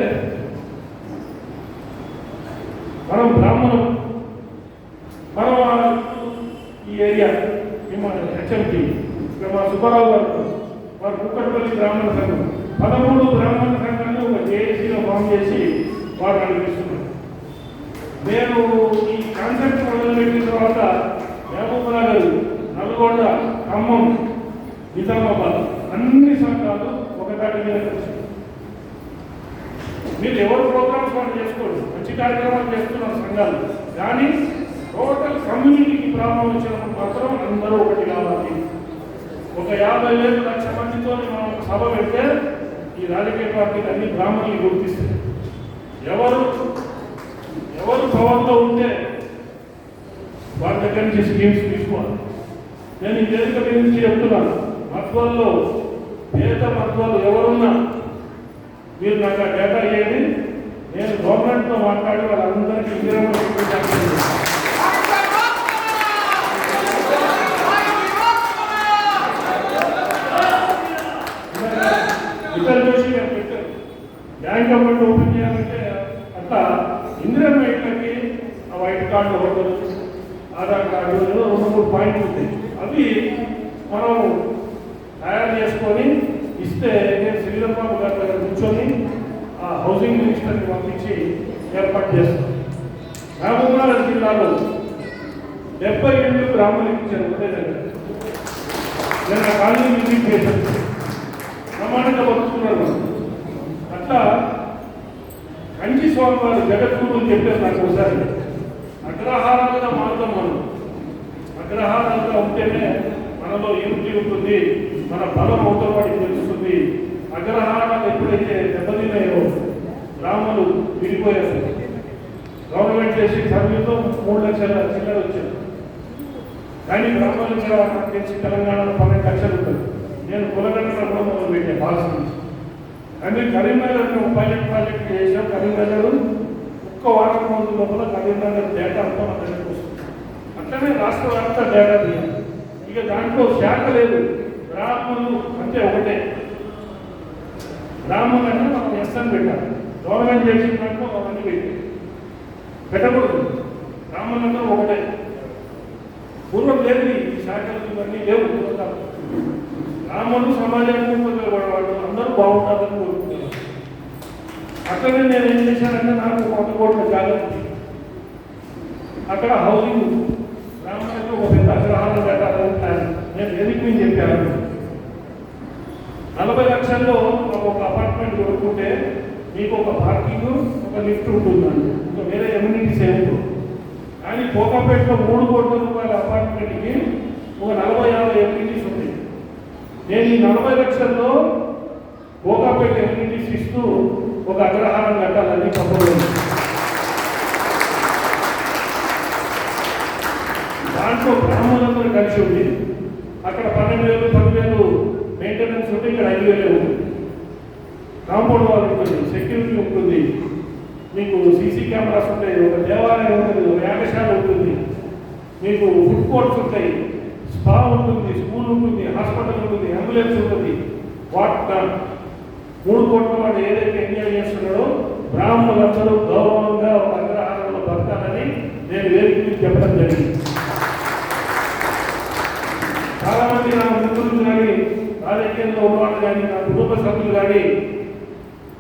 Speaker 5: మనం బ్రాహ్మణం, మనం ఈ ఏరియా హెచ్ఎంటీ మా సుబ్బారావు గారు వారు కుక్కట్పల్లి బ్రాహ్మణ సంఘం 13 బ్రాహ్మణ సంఘాన్ని ఒక జేఏసీలో ఫామ్ చేసి వారు నడిపిస్తున్నారు. నేను ఈ కాన్సెప్ట్ మొదలుపెట్టిన తర్వాత మహబూబ్నగర్, నల్గొండ, ఖమ్మం, నిజామాబాద్ అన్ని సంఘాలు ఒక దాటి మీద కలిసి మీరు ఎవరు ప్రోగ్రామ్స్ వాళ్ళు చేసుకోండి, మంచి కార్యక్రమాలు చేస్తున్నారు సంఘాలు. కానీ టోటల్ కమ్యూనిటీకి ప్రాబ్లం వచ్చినప్పుడు మాత్రం అందరూ ఒకటి కావాలి. ఒక 50,000 లక్ష మందితో మనం ఒక సభ పెడితే ఈ రాజకీయ పార్టీలు అన్ని బ్రాహ్మణులు గుర్తిస్తాయి. ఎవరు పవర్లో ఉంటే వారి దగ్గర నుంచి స్కీమ్స్ తీసుకోవాలి. నేను ఈ వేదిక గురించి చెప్తున్నాను. మత్వాల్లో పేద మత్వాలు ఎవరున్నా మీరు నాకు ఆ డేటా ఇవ్వండి. నేను గవర్నమెంట్తో మాట్లాడి వాళ్ళందరికీ ఇతర దోషి నేను పెట్టాను. బ్యాంక్ అకౌంట్ ఓపెన్ చేయాలంటే అట్లా ఇందిరమ్మకి ఆ వైట్ కార్డు ఒకటి, ఆధార్ కార్డు 2-3 పాయింట్లు ఉంటాయి. అవి మనం తయారు చేసుకొని ఇస్తే నేను శ్రీధర్బాబు గారి దగ్గర కూర్చొని ఆ హౌసింగ్ మినిస్టర్ని పంపించి ఏర్పాటు చేస్తాం. మహబూబ్నగర్ జిల్లాలో 78 గ్రామాలకు ఇచ్చారు ఒకటే దగ్గర. నేను ఆ కాలనీ విజిట్ చేశాను. ప్రమాణంగా బతుకుతున్నారు. అట్లా కంచి స్వామి వారు జగద్గురువులు చెప్పారు నాకు ఒకసారి. అగ్రహారాలుగా మారుతాం మనం. అగ్రహారాలుగా ఉంటేనే మనలో యూనిటీ ఉంటుంది, మన బలం అవతల వాడికి తెలుస్తుంది. అగ్రహారాలు ఎప్పుడైతే దెబ్బతిన్నాయో బ్రాహ్మణులు విడిపోయారు. గవర్నమెంట్ చేసి సర్వీలో 3 లక్షల చిల్లర వచ్చారు. కానీ బ్రాహ్మణులు నాకు తెలిసి తెలంగాణలో 12 లక్షలు ఉంటుంది. నేను కులగంటలో కూడా మొదలు పెట్టాను భారత నుంచి. కానీ కరీంనగర్ పైలట్ ప్రాజెక్ట్ చేసాం. కరీంనగర్ ఒక్క వారం రోజుల లోపల కరీంనగర్ డేటా అంతా మన దగ్గరకు వస్తుంది. అట్లనే రాష్ట్ర వ్యాప్త డేటా తీయాలి. ఇక దాంట్లో శాఖ లేదు. బ్రాహ్మణులు అంటే ఒకటే. బ్రాహ్మణులు అంటే మనం ఎస్ఎన్ పెట్టాలి. గవర్నమెంట్ చేసిన దాంట్లో అవన్నీ పెట్టకూడదు. బ్రాహ్మణులందరూ ఒకటే. పూర్వం లేదు ఈ శాఖలు ఇవన్నీ లేవు. బ్రాహ్మణులు సమాజానికి ఉపయోగపడేవాళ్ళు అందరూ బాగుంటారని కోరుకుంటున్నారు. అక్కడే నేను ఏం చేశానంటే నాకు 100 కోట్ల జాగ్రత్త అక్కడ హౌసింగ్ బ్రాహ్మణులకు ఒక పెద్ద అగ్రహారం పెట్టాలని ప్లాన్. నేను ఎదుగుని చెప్పాను. 40 లక్షల్లో ఒక అపార్ట్మెంట్ కొనుక్కుంటే మీకు ఒక పార్కింగ్, ఒక లిఫ్ట్ ఉంటుందండి. ఇంకా వేరే ఎమ్యూనిటీస్ ఏమి. కానీ కోకాపేటలో 3 కోట్ల రూపాయల అపార్ట్మెంట్కి ఒక 40-50 ఎమ్యూనిటీస్ ఉంటాయి. నేను ఈ 40 లక్షల్లో కోకాపేట ఎమ్యూనిటీస్ ఇస్తూ ఒక అగ్రహారం కట్టాలని చెప్పలేదు. దాంట్లో బ్రాహ్మణులందరూ కలిసి ఉంది. అక్కడ 12,000, 10,000 మెయింటెనెన్స్ ఉంటే ఇక్కడ 5,000 ఉంటుంది. కాంపౌండ్ వాల్ ఉంటుంది, సెక్యూరిటీ ఉంటుంది, మీకు సీసీ కెమెరాస్ ఉంటాయి, ఒక దేవాలయం ఉంటుంది, ఒక యాగశాల ఉంటుంది, మీకు ఫుడ్ కోర్ట్స్ ఉంటాయి, స్పా ఉంటుంది, స్కూల్ ఉంటుంది, హాస్పిటల్ ఉంటుంది, అంబులెన్స్ ఉంటుంది. వాటర్ 3 కోట్ల వాడు ఏదైతే ఎంజాయ్ చేస్తున్నాడో బ్రాహ్మణులందరూ గౌరవంగా ఒక అగ్రహారంలో బతకాలని నేను వేదిక చెప్పడం జరిగింది. చాలా మంది నా మిత్రులు కానీ రాజకీయంలో ఉన్నవాళ్ళు కానీ నా కుటుంబ సభ్యులు కానీ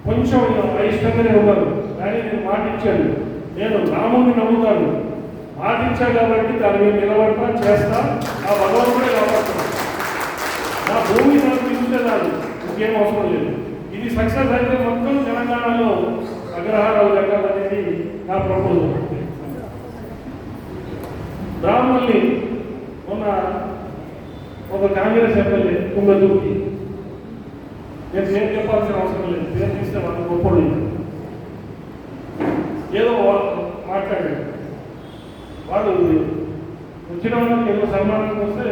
Speaker 5: కొంచెం అయిష్టంగానే ఉన్నారు. కానీ నేను మాటిచ్చాను. నేను రాముడిని నమ్ముతాను. మాటిచ్చా కాబట్టి దాని మీద నిలబడతా చేస్తా. ఆ భగవంతుడే కాపాడుతున్నాను. నా భూమి నాకు ఇస్తే చాలు, ఇంకేం అవసరం లేదు. ఇది సక్సెస్ అయితే మొత్తం తెలంగాణలో అగ్రహారాలు కట్టాలనేది నా ప్రపోజల్. బ్రాహ్మణుల్ని మొన్న ఒక కాంగ్రెస్ ఎమ్మెల్యే కుంగదూకి, నేను పేరు చెప్పాల్సిన అవసరం లేదు, పేరు తీస్తే వాళ్ళు గొప్పలు ఏదో మాట్లాడాడు. వాడు వచ్చిన వాళ్ళకి ఏదో సన్మానం వస్తే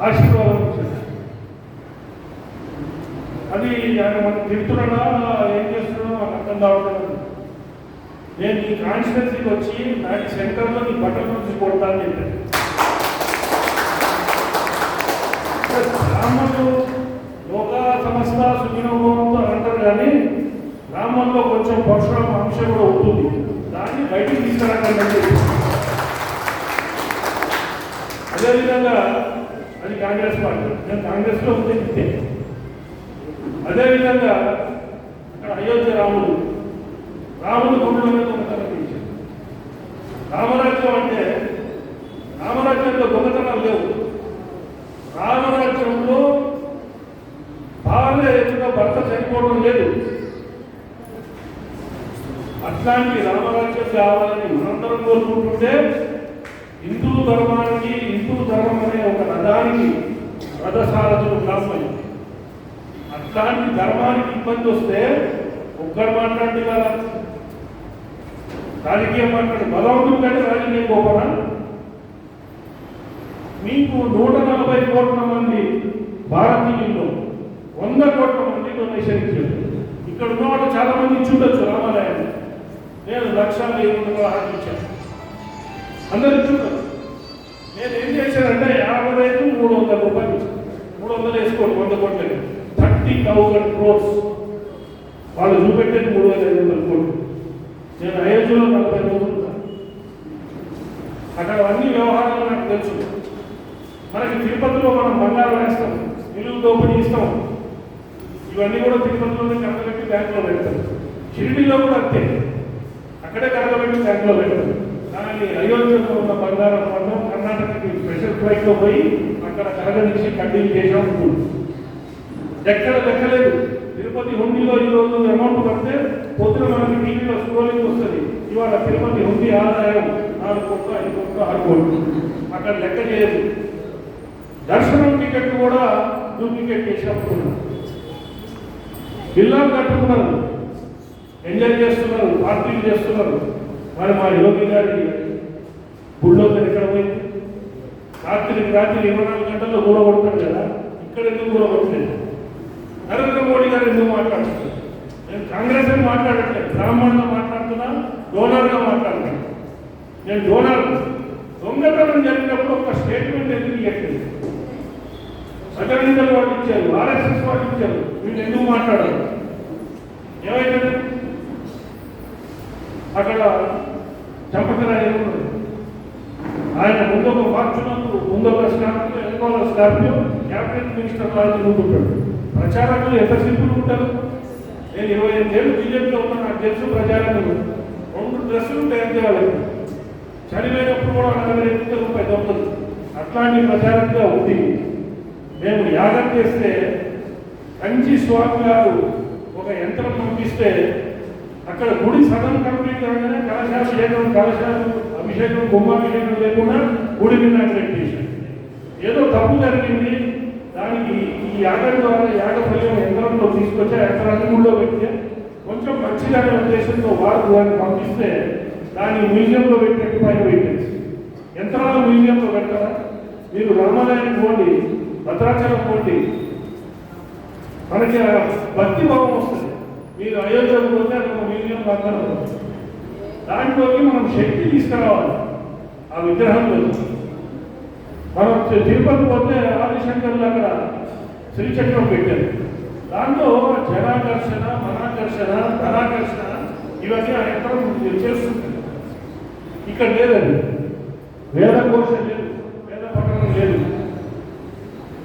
Speaker 5: ఆశీర్వాదం వచ్చాడు. అది ఆయన మనకు తిరుగుతున్నా ఏం చేస్తున్నాడో నాకు అర్థం కావట్లేదు. నేను ఈ కాన్స్టిట్యున్సీకి వచ్చి నాకు సెంటర్లో నీ బట్టల నుంచి కొడతానని చెప్పాను. బ్రాహ్మణులు లోక సమస్త సుఖినోభవంతో అంటారు, కానీ బ్రాహ్మణులో కొంచెం పరశురామ అంశం కూడా ఉంటుంది. దాన్ని బయటికి తీసుకురాకండి. అదేవిధంగా అది కాంగ్రెస్ పార్టీ, నేను కాంగ్రెస్లో ఉంటే. అదేవిధంగా అక్కడ అయోధ్య రాముడు గుడిలోనే దొంగతనం చేశారు. రామరాజ్యం అంటే రామరాజ్యంలో దొంగతనాలు లేవు. రామరాజ్యంలో భార్య ఎదురుగా భర్త చనిపోవడం లేదు. అట్లాంటి రామరాజ్యం కావాలని మనందరం కోరుకుంటుంటే హిందూ ధర్మానికి, హిందూ ధర్మం అనే ఒక రథానికి రథసారథులు బ్రాహ్మణులు. అట్లాంటి ధర్మానికి ఇబ్బంది వస్తే ఒక్కరు మాట్లాడి కదా, రాజకీయం మాట్లాడి బలవంతుడు కంటే రాజకీయం గొప్పనా? మీకు 140 కోట్ల మంది భారతీయుల్లో 100 కోట్ల మంది డొనేషన్ ఇచ్చారు. ఇక్కడ ఉన్న వాళ్ళు చాలా మంది ఇచ్చుండొచ్చు రామాలయాన్ని. నేను 1,500,000 ఇచ్చాను, అందరు ఇచ్చుంటారు. నేను ఏం చేశానంటే 55,300 రూపాయలు ఇచ్చాను. 300 వేసుకోండి, 100 కోట్లకి 30,000 crores. వాళ్ళు చూపెట్టేది 3,500 కోట్లు. నేను అయోధ్యలో 40 రోజులు ఉన్నాను. అక్కడ అన్ని వ్యవహారాలు నాకు తెలుసు. మనకి తిరుపతిలో మనం బంగారం వేస్తాం, నిలువు దోపిడీ ఇస్తాం, ఇవన్నీ కూడా తిరుపతిలోనే కరగబెట్టి బ్యాంకులో పెడతాం. షిరిడీలో కూడా అంతే, అక్కడే కరగబెట్టి బ్యాంకులో పెడతాం. కానీ అయోధ్యలో ఉన్న బంగారం మాత్రం కర్ణాటకకి స్పెషల్ ఫ్లైట్లో పోయి అక్కడ కరగనిచ్చి కడ్డీలు చేసాం. ఎక్కడ లెక్కలేదు. తిరుపతి హుండీలో ఈరోజు అమౌంట్ కడితే పొద్దున మనకి టీవీలో స్క్రోలింగ్ వస్తుంది. ఇవాళ తిరుపతి హుండీ ఆదాయం 4 కోట్లు, 5 కోట్లు, 6 కోట్లు. అక్కడ లెక్క చేయదు. దర్శనం టికెట్ కూడా డూప్లికేట్ చేసినప్పుడు బిల్లాలు కట్టుకున్నారు, ఎంజాయ్ చేస్తున్నారు, పార్టీలు చేస్తున్నారు. మరి మా యోగి గారి బుల్డోజర్ ఎక్కడ పోయింది? రాత్రికి రాత్రి 24 గంటల్లో కూడగొడతాడు కదా, ఇక్కడ ఎందుకు కూడగొట్టలేదు? నరేంద్ర మోడీ గారు ఎందుకు మాట్లాడుతున్నారు? నేను కాంగ్రెస్ అని మాట్లాడట్లేదు, బ్రాహ్మణుగా మాట్లాడుతున్నా, డోనర్గా మాట్లాడుతున్నాను. నేను డోనర్. దొంగతనం జరిగినప్పుడు ఒక స్టేట్మెంట్ ఎందుకు ఇవ్వట్లేదు? సగరికలు వాళ్ళు ఇచ్చారు, ఆర్ఎస్ఎస్ వాళ్ళు ఇచ్చారు, వీళ్ళు ఎందుకు మాట్లాడారు? ఏమైతే అక్కడ చంపకరాయి ఆయన ముందొక ఫార్చునర్, ముందొక స్కార్పియో, వెనుకోల స్కార్పియో, క్యాబినెట్ మినిస్టర్ లాగా తిరుగుతుంటాడు. ప్రచారకులు ఎంత సింపుల్ ఉంటారు. నేను 25 ఏళ్ళు బీజేపీలో ఉన్నా, నాకు తెలుసు ప్రచారకులు 2 డ్రెస్సులు తయారు చేయాలి. చనిపోయినప్పుడు కూడా 40,000 రూపాయలు దొరుకుతుంది. అట్లాంటి ప్రచారంగా ఉంది. మేము యాగం చేస్తే కంచి స్వామి గారు ఒక యంత్రం పంపిస్తే అక్కడ గుడి సగం కంప్లీట్ కాగానే కలశాలు అభిషేకం, కుంభాభిషేకం లేకుండా గుడి వినాగ్రేట్ చేశారు. ఏదో తప్పు జరిగింది, దానికి ఈ యాగం ద్వారా యాగ ఫలం యంత్రంలో తీసుకొచ్చి యంత్రాన్ని గుడిలో పెడితే కొంచెం మంచిగానే ఉద్దేశంతో వారు దాన్ని పంపిస్తే దాన్ని మ్యూజియంలో పెట్టేట్టు పైన పెట్టేసి యంత్రాలు మ్యూజియంలో పెట్టారా? మీరు రామాలయానికి పోండి, భద్రాచలం పోండి, మనకి భక్తి భావం వస్తుంది. మీరు అయోధ్యకు పోతే అది ఒక మ్యూజియం అక్కడ దాంట్లోకి మనం శక్తి తీసుకురావాలి. ఆ విగ్రహంలో మనం తిరుపతి పోతే ఆదిశంకర్లు అక్కడ శ్రీచక్రం పెట్టారు. దాంట్లో జనాకర్షణ, మనాకర్షణ, ధనాకర్షణ ఇవన్నీ ఆ యంత్రం చేస్తుంది. ఇక్కడ లేదండి, వేదకోశ లేదు, వేద పఠనం లేదు.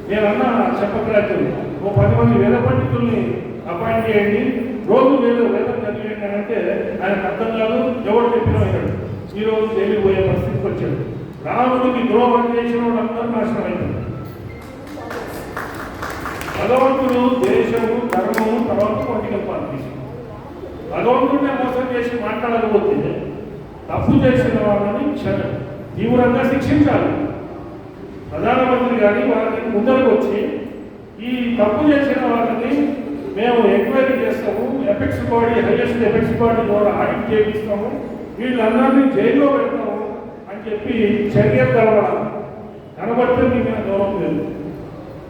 Speaker 5: నేనన్నా చెప్పకరాజ్యం ఓ 10 మంది వేద పండితుల్ని అపాయింట్ చేయండి, రోజు వేదం చదివేయండి అంటే ఆయనకు అర్థం కాదు, ఎవరు చెప్పినా అయ్యాడు. ఈరోజు తేలిపోయే పరిస్థితికి వచ్చాడు. రాముడికి ద్రోహం చేసిన వాళ్ళందరూ నాశనం అయింది. భగవంతుడు దేశము, ధర్మము, తర్వాత పొలిటికల్ పార్టీస్. భగవంతుడినే మోసం చేసి మాట్లాడకపోతే తప్పు చేసిన వాళ్ళని తీవ్రంగా శిక్షించాలి. ప్రధానమంత్రి గారి వాళ్ళని ముందరకు వచ్చి ఈ తప్పు చేసిన వాళ్ళని మేము ఎంక్వైరీ చేస్తాము, apex body, highest apex body ద్వారా ఆడిట్ చేయిస్తాము, వీళ్ళందరినీ జైల్లో పెడతాము అని చెప్పి చర్యలు కలవాలి. కనబడితే మీ మీద గౌరవం లేదు,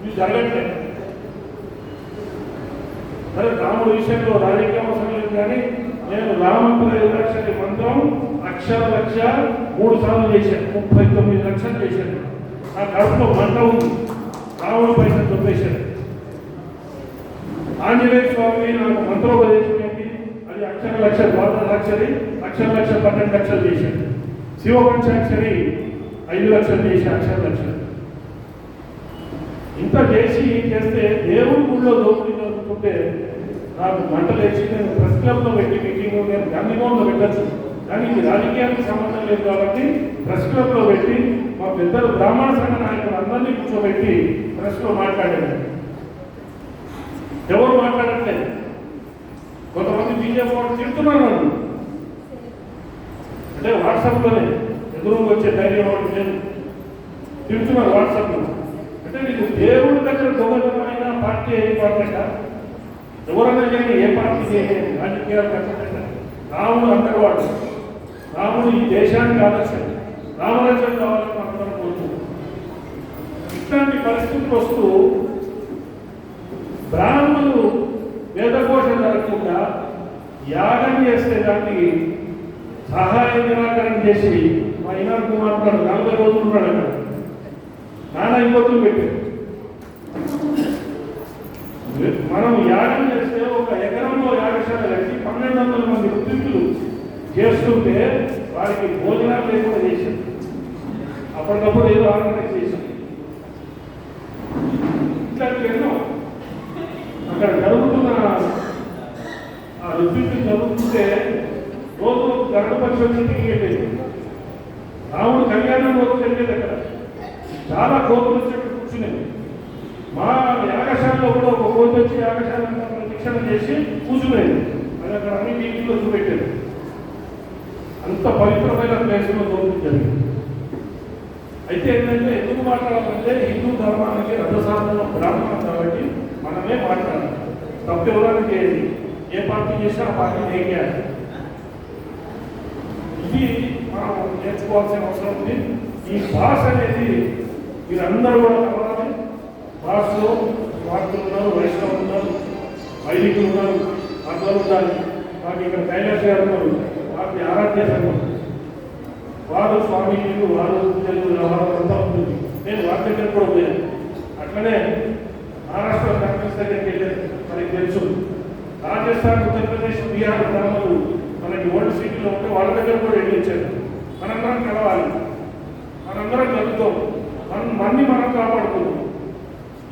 Speaker 5: ఇది జరగట్లేదు. సరే, రాముడి విషయంలో రాజకీయం అవసరం లేదు, కానీ నేను రామప్రయోగాక్షరి మంత్రం అక్షర లక్ష 3 సార్లు చేశాను, 39 లక్షలు చేశాను. నా కడుపులో మంట ఉంది, రాముడు పైసలు దొబ్బేశాను. ఆంజనేయ స్వామి నాకు మంత్రోపదేశం ఏంటి, అది అక్షర లక్ష ద్వాదశాక్షరి, అక్షర లక్ష 12 లక్షలు చేశాను. శివ పంచాక్షరి 5 లక్షలు చేసి అక్షర లక్షలు. ఇంత చేస్తే దేవుడి గుళ్ళో దోపిడీ జరుగుతుంటే నాకు మంటలు వేసి నేను ప్రెస్ క్లబ్లో పెట్టి మీటింగ్, నేను గంధిమోన్లో పెట్టచ్చు, కానీ ఇది రాజకీయానికి సంబంధం లేదు కాబట్టి ప్రెస్ క్లబ్లో పెట్టి మా పెద్దలు బ్రాహ్మణ సంఘ నాయకులు అందరినీ కూర్చోబెట్టి ప్రెస్లో మాట్లాడారు. ఎవరు మాట్లాడట్లేదు. కొంతమంది బీజేపీ వాళ్ళు తింటున్నారు, అంటే వాట్సాప్లోనే ఎదురుగా వచ్చే ధైర్యం వాళ్ళు లేదు, తింటున్నారు వాట్సాప్లో. అంటే అంటే నీకు దేవుడి దగ్గర దొంగతనమైన పార్టీ ఏ పార్టీ ఎవరైనా కానీ ఏ పార్టీ చేయలేదు రాజకీయాలు ఖచ్చితంగా రాముడు అంతర్వాడు రాముడు ఈ దేశానికి ఆదర్శం రామరాజ్యం కావాలని అందరం కోరుతున్నాం. ఇట్లాంటి పరిస్థితులు వస్తూ బ్రాహ్మణులు వేదఘోష జరగకుండా యాగం చేస్తే దానికి సహాయ నిరాకరణ చేసి మా ఇనార్ కుమార్ గారు 40 రోజులు ఉన్నాడు అక్కడ నానా ఇబ్బందులు పెట్టారు. మనం యాగం చేస్తే ఒక ఎకరంలో యాగశాల కట్టి 1200 మంది వృత్తులు చేస్తుంటే వారికి భోజనాలు లేకుండా చేశారు. అప్పటికప్పుడు ఏదో ఆర్గనైజ్ చేశారు. ఇట్లాంటివి ఎన్నో అక్కడ జరుగుతున్న ఆ వృత్తులు జరుగుతుంటే రోజు గరుడ పక్షం వెళ్ళేది. రాముడు కళ్యాణం రోజు జరిగేది అక్కడ చాలా కోతులు వచ్చేట్టు కూర్చునేది. మా యాగశాలలో కూడా ఒక కోతి వచ్చి యాగశాల ప్రదక్షిణ చేసి కూర్చునేది. అది అక్కడ అన్ని టీవీలో చూపెట్టారు. అంత పవిత్రమైన ప్లేస్లో దోపిడీ జరిగింది. అయితే ఏంటంటే ఎందుకు మాట్లాడాలంటే హిందూ ధర్మానికి రథసాధన బ్రాహ్మణం కాబట్టి మనమే మాట్లాడాలి. తప్పు ఎవరైనా చేయాలి, ఏ పార్టీ చేసినా ఆ పార్టీని ఏకేయాలి. ఇది మనం నేర్చుకోవాల్సిన అవసరం ఉంది. ఈ భాష అనేది మీరందరూ కూడా కలవాలి. భాషలో వార్తలు ఉన్నారు, వైష్ణవులు ఉన్నారు, వైదికులు ఉన్నారు, అందరూ ఉండాలి. మాకు ఇక్కడ కైలాస గారు ఉన్నారు, వారిని ఆరాధ్య సంఘం వారు స్వామీజీలు వారు పూజలు వ్యవహారం అంతా ఉంటుంది. నేను వారి దగ్గర కూడా పోయాను. అట్లనే మహారాష్ట్ర కాంగ్రెస్ దగ్గరికి వెళ్ళాను, మనకి తెలుసు. రాజస్థాన్, ఉత్తరప్రదేశ్, బీహార్ గ్రామాలు మనకి ఓల్డ్ సిటీలో ఉంటే వాళ్ళ దగ్గర కూడా వెళ్ళొచ్చారు. మనందరం కలవాలి, మనందరం కలుగుతాం, మన్ని మనం కాపాడుకుందాం.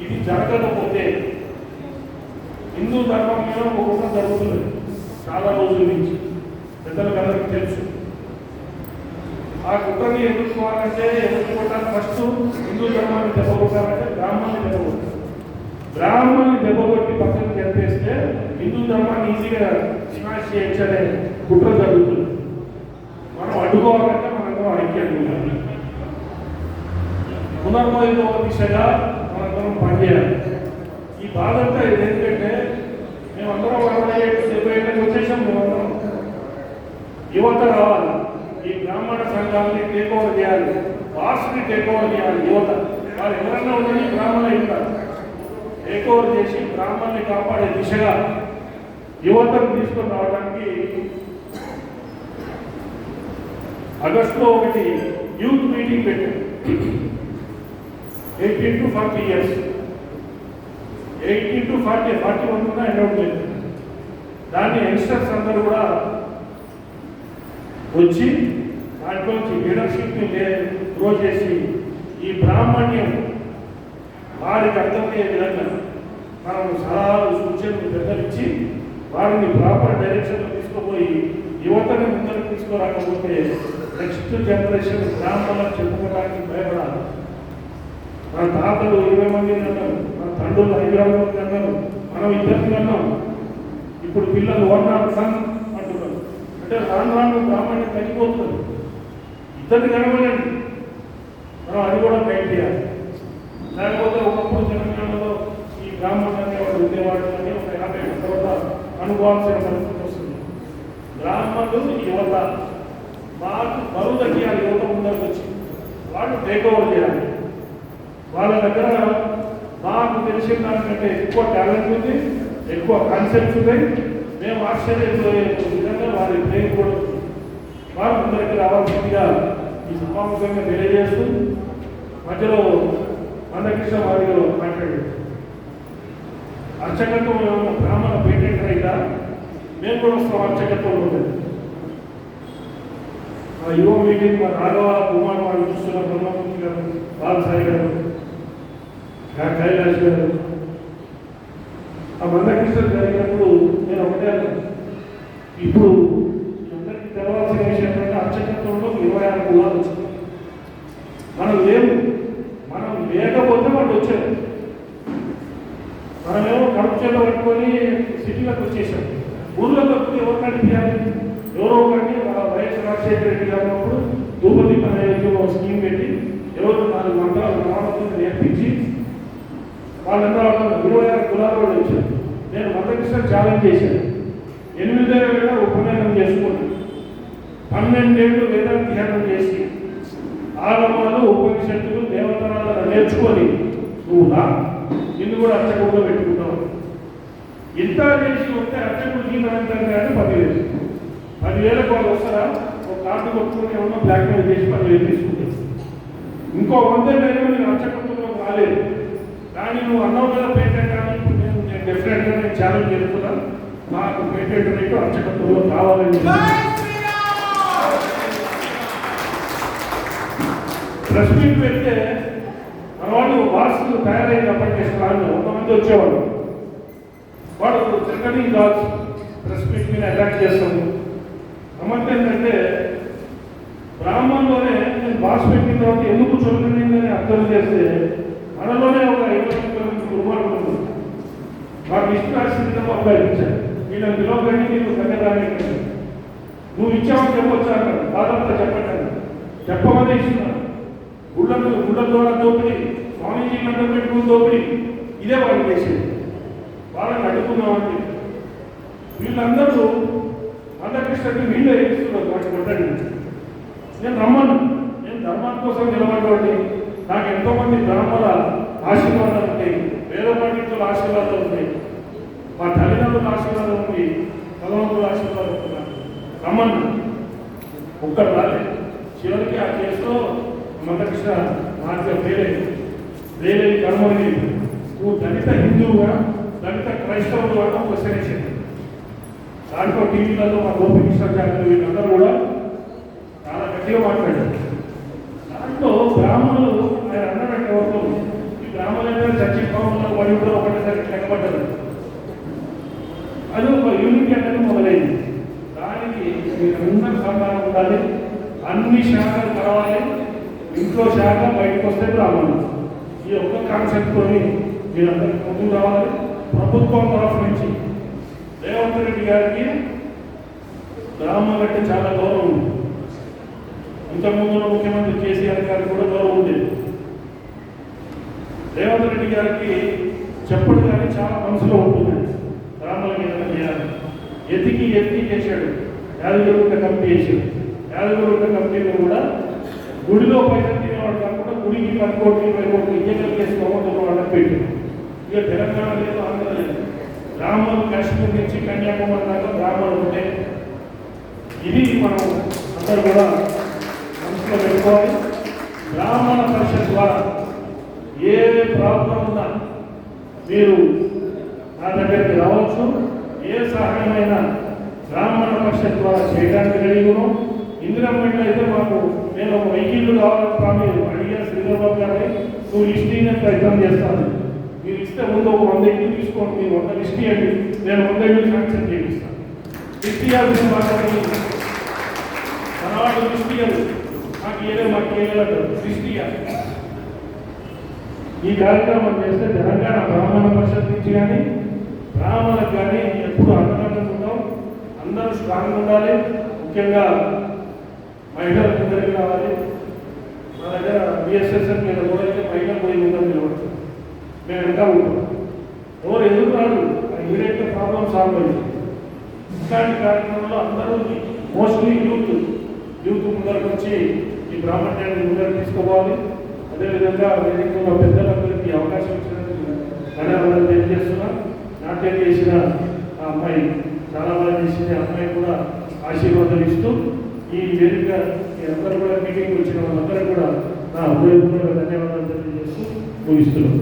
Speaker 5: ఇది జరగకపోతే హిందూ ధర్మం మీద ఒక కుట్ర జరుగుతుంది చాలా రోజుల నుంచి, పెద్దలకు అందరికీ తెలుసు. ఆ కుట్రని ఎదుర్కోవాలంటే ఎదుర్కోవడానికి ఫస్ట్ హిందూ ధర్మాన్ని దెబ్బకొట్టాలంటే బ్రాహ్మణ్ని దెబ్బకొట్టాలి. బ్రాహ్మణ్ని దెబ్బకొట్టి పక్కన చెప్పేస్తే హిందూ ధర్మాన్ని ఈజీగా స్మాష్ చేయొచ్చనే కుట్ర జరుగుతుంది. మనం అడ్డుకోవాలంటే మనందరం ఐక్యంగా ఉండాలి. పునర్వైభవ దిశగా మనందరం పనిచేయాలి. ఈ బాధ అంతా ఏంటంటే మేమందరం 60-70 ఏళ్ళకి వచ్చేసాం. మేమందరం యువత రావాలి, ఈ బ్రాహ్మణ సంఘాలని టేక్ ఓవర్ చేయాలి, వాసుని టేక్ ఓవర్ చేయాలి. యువత వాళ్ళు ఎవరన్నా ఉందని బ్రాహ్మణ ఉంటారు, టేక్ ఓవర్ చేసి బ్రాహ్మణ్ని కాపాడే దిశగా యువతను తీసుకొని రావడానికి ఆగస్టులో ఒకటి యూత్ మీటింగ్ పెట్టారు. 18 to 40 years, 18 to 41 కూడా అలౌడ్ లేదు. దాన్ని యంగ్స్టర్స్ అందరూ కూడా వచ్చి దాంట్లోంచి లీడర్షిప్ని గ్రో చేసి ఈ బ్రాహ్మణ్యం వారికి అర్థమయ్యే విధంగా మనం సలహాలు సూచనలు పెద్దలిచ్చి వారిని ప్రాపర్ డైరెక్షన్లో తీసుకుపోయి యువతని ముందరకు తీసుకురాకపోతే నెక్స్ట్ జనరేషన్ బ్రాహ్మణులకు చెప్పుకోవడానికి భయపడాలి. మన తాతలు 20 మందిని అన్నారు, మన తండ్రులు 5 మంది అన్నారు, మనం 2 అన్నాం. ఇప్పుడు పిల్లలు 1 సన్ అంటున్నారు. అంటే రాను బ్రాహ్మణ్యం తగ్గిపోతుంది. 2 కనబడండి, మనం అది కూడా బయట చేయాలి. లేకపోతే ఒకప్పుడు తెలంగాణలో ఈ బ్రాహ్మణాన్ని వాడు ఉండేవాడు అని ఒక 50 ఏళ్ళ తర్వాత అనుభవాల్సిన పరిస్థితి వస్తుంది. బ్రాహ్మణులు యువత మాకు బరువు తగ్గియాలి. యువత ముందరకు వచ్చి వాళ్ళు టేక్ ఓవర్ చేయాలి. వాళ్ళ దగ్గర మాకు తెలిసిన దానికంటే ఎక్కువ టాలెంట్ ఉంది, ఎక్కువ కాన్సెప్ట్స్ ఉన్నాయి. మేము ఆశ్చర్యపోయే విధంగా వారి ప్రేమ కూడా వారు ముందరికి రావాల్సిందిగా ఈ సమావేశంగా తెలియజేస్తూ మధ్యలో మందకృష్ణ వారిలో మాట్లాడారు. అర్చకత్వం ఏమైనా బ్రాహ్మణ పేటెంట్ అయితే మేము కూడా వస్తాం. అర్చకత్వం ఉంటుంది. ఆ యువ మీటింగ్ మా రాఘవ కుమార్ వారు చూస్తున్న బ్రహ్మమూర్తి గారు, బాలసాయి గారు, కైలాష్ గారు, ఆ మందకృష్ణ జరిగినప్పుడు నేను ఒకటే ఇప్పుడు అందరికీ తెలవాల్సిన విషయం ఏంటంటే అర్చకత్వంలో 26 కులాలు వచ్చింది. మనం లేవు, మనం లేకపోతే వాళ్ళు వచ్చారు. మనమేమో కరప్షన్లో పట్టుకొని సిటీలకు వచ్చేసాం. ఊళ్ళో తప్పితే ఎవరు నడిపించాలి? ఎవరో ఒకటి వైఎస్ రాజశేఖర రెడ్డి గారు ఉన్నప్పుడు ధూపదీప నైవేద్యం స్కీమ్ పెట్టి ఎవరు 4 మంత్రాలు నామతులు నేర్పించి వాళ్ళందరూ 26 కులాల వాళ్ళు వచ్చారు. నేను మందకృష్ణ ఛాలెంజ్ చేశాను. 8 ఏళ్ళ ఉపనయనం చేసుకుంటాను, 12 ఏళ్ళు వేదాధ్యానం చేసి ఆగమాలు ఉపనిషత్తులు దేవతరాలను నేర్చుకొని నువ్వు నిన్ను కూడా అర్చకుడిలో పెట్టుకుంటావు. ఇంత చేసి ఉంటే అర్చకుడు జీవితం కానీ 10,000 వాళ్ళు వస్తారా? ఒక కార్డు కొట్టుకుని ఏమన్నా బ్లాక్మెయిల్ చేసి 10,000 తీసుకుంటారు. ఇంకో 100,000 నేను అర్చకత్వంలో రాలేదు. కానీ నువ్వు అన్నావు కదా పేటెంట్ కానీ ఇప్పుడు నేను డెఫినెట్గా నేను ఛాలెంజ్ చేస్తున్నాను. నాకు పేటెంట్ రేటు అర్చకత్వంలో కావాలని ప్రెస్ మీట్ పెడితే మన వాళ్ళు వారసులు తయారైన అప్పటికేస్తారు. 100 మంది వచ్చేవాళ్ళు. వాడు సెకండింగ్ కాల్స్ ప్రెస్ మీట్ మీద అటాక్ చేస్తాము. గమ్మత్ ఏంటంటే బ్రాహ్మణంలోనే నేను బాస్ పెట్టిన తర్వాత ఎందుకు చదువుతుందని అర్థం చేస్తే మనలోనే ఒక 20 దుర్మార్గులు ఉంది. వాడు లిస్ట్ రాసింది అబ్బాయి ఇచ్చారు. వీళ్ళని పిలవగానే నీకు కన్యరాని నువ్వు ఇచ్చావని చెప్పొచ్చా అన్నాడు. బాధంతా చెప్పండి చెప్పమనే ఇస్తున్నాను. గుళ్ళ ద్వారా దోపిడి, స్వామీజీ మండలం పెట్టుకుని దోపిడి, ఇదే వాళ్ళు చేసేది. వాళ్ళని అడుగుతున్నామండి. వీళ్ళందరూ మందకృష్ణకి వీళ్ళే ఇస్తున్నారు. వాటి కొట్టండి, నేను రమ్మను. నేను ధర్మం కోసం నిలబడ్డవాడిని. నాకు ఎంతోమంది బ్రాహ్మణ ఆశీర్వాదాలు ఉంటాయి, వేద పండితుల ఆశీర్వాదాలు ఉంటాయి, మా తల్లిదండ్రుల ఆశీర్వాదం ఉంది, భగవంతుల ఆశీర్వాదం ఉన్నాను. రమ్మను. ఒక్కడు రాలేదు. చివరికి ఆ కేసులో మందకృష్ణ మార్గం వేరే కర్మని నువ్వు దళిత హిందువుగా దళిత క్రైస్తవులుగా ఒక సెలక్షన్. దాంట్లో టీవీలలో మా గోపికృష్ణ గారు వీళ్ళందరూ కూడా చాలా గట్టిగా మాట్లాడారు. దాంట్లో బ్రాహ్మణులు ఆయన అన్నట్టు ఎవరితో ఈ బ్రాహ్మణులైతే చర్చి భావంలో వాడి కూడా ఒకటేసారి లెక్కబడ్డారు. అది ఒక యూనిట్ అనేది మొదలైంది. దానికి మీరందరూ సహకారం ఉండాలి. అన్ని శాఖలు కలవాలి. ఇంట్లో శాఖ బయటకు వస్తే బ్రాహ్మణులు. ఈ ఒక్క కాన్సెప్ట్తో మీరందరికీ ముందుకు రావాలి. ప్రభుత్వం తరఫు నుంచి రేవంత్ రెడ్డి గారికి బ్రాహ్మణులు అంటే చాలా గౌరవం ఉంది. ఇంతకుముందు ముఖ్యమంత్రి కేసీఆర్ గారికి కూడా గౌరవం ఉండేది. రేవంత్ రెడ్డి గారికి చెప్పడు కానీ చాలా మనసులో ఉంటుంది బ్రాహ్మణుల మీద చేయాలి. ఎత్తికి చేశాడు. యాదగిరి కమిటీ చేశాడు. యాదగిరి కమిటీని కూడా గుడిలో పైసలు తినేవాడు కాకుండా గుడికి 10 కోట్లు 20 కోట్లు ఇంజనీర్ చేసుకోమని వాళ్ళకి పెట్టాడు. ఇక తెలంగాణ లేదు, ఆంధ్ర లేదు. బ్రాహ్మణులు కాశ్మీర్ నుంచి కన్యాకుమారి దాకా బ్రాహ్మణులు ఉంటాయి. ఇది మనం అందరూ కూడా మనసులో పెట్టుకోవాలి. బ్రాహ్మణ పరిషత్ ద్వారా ఏ ప్రాబ్లం ఉన్నా మీరు నా దగ్గరికి రావచ్చు. ఏ సహాయమైనా బ్రాహ్మణ పరిషత్ ద్వారా చేయడానికి కలిగినాం. ఇందిరామెంట్లో అయితే మాకు నేను ఒక వెహికల్ కావాలని స్వామి అడిగా శ్రీధర్బాబు గారిని, నువ్వు లిస్ట్ ఇవ్వని ప్రయత్నం చేస్తాను. మీరు ఇస్తే ముందు ఒక 100 ఇల్లు తీసుకోండి, మీరు 100 లిస్ట్ ఇవ్వండి, నేను 100 ఇల్లు శాంక్షన్ చేపిస్తాను. లిస్ట్ ఇవ్వాల్సిన మాట్లాడి మనవాడు లిస్ట్ ఇవ్వదు, మాకు ఇవ్వలేదు లిస్ట్ ఇవ్వాలి. ఈ కార్యక్రమం చేస్తే తెలంగాణ బ్రాహ్మణ పరిషత్ నుంచి కానీ బ్రాహ్మణులకు కానీ ఎప్పుడు అండదండగా ఉంటాం. అందరూ స్ట్రాంగ్ ఉండాలి. ముఖ్యంగా మహిళలకు అందరికీ రావాలి. మా దగ్గర బిఎస్ఎస్ఎఫ్ మీద కూడా అయితే మహిళ పోయి ఉందని నిలబడుతుంది. మేము ఇంకా ఉంటాం. ఎవరు ఎదురు రాదు, ఇమీడియట్గా ప్రాబ్లం సాల్వ్ అయింది. ఇట్లాంటి కార్యక్రమంలో అందరూ మోస్ట్లీ యూత్ ముందరకు వచ్చి ఈ బ్రాహ్మణ్యాన్ని ముందరకు తీసుకోవాలి. అదేవిధంగా వేదికలో పెద్దలందరికీ అవకాశం ఇచ్చినందుకు ధన్యవాదాలు తెలియజేస్తున్నా. నాట్యం చేసిన ఆ అమ్మాయి చాలా బాగా చేసింది. ఆ అమ్మాయి కూడా ఆశీర్వాదాలు ఇస్తూ ఈ వేదిక అందరూ కూడా మీటింగ్ వచ్చిన వాళ్ళందరూ కూడా నా హృదయపూర్వక ధన్యవాదాలు తెలియజేస్తూ ముగిస్తున్నాను.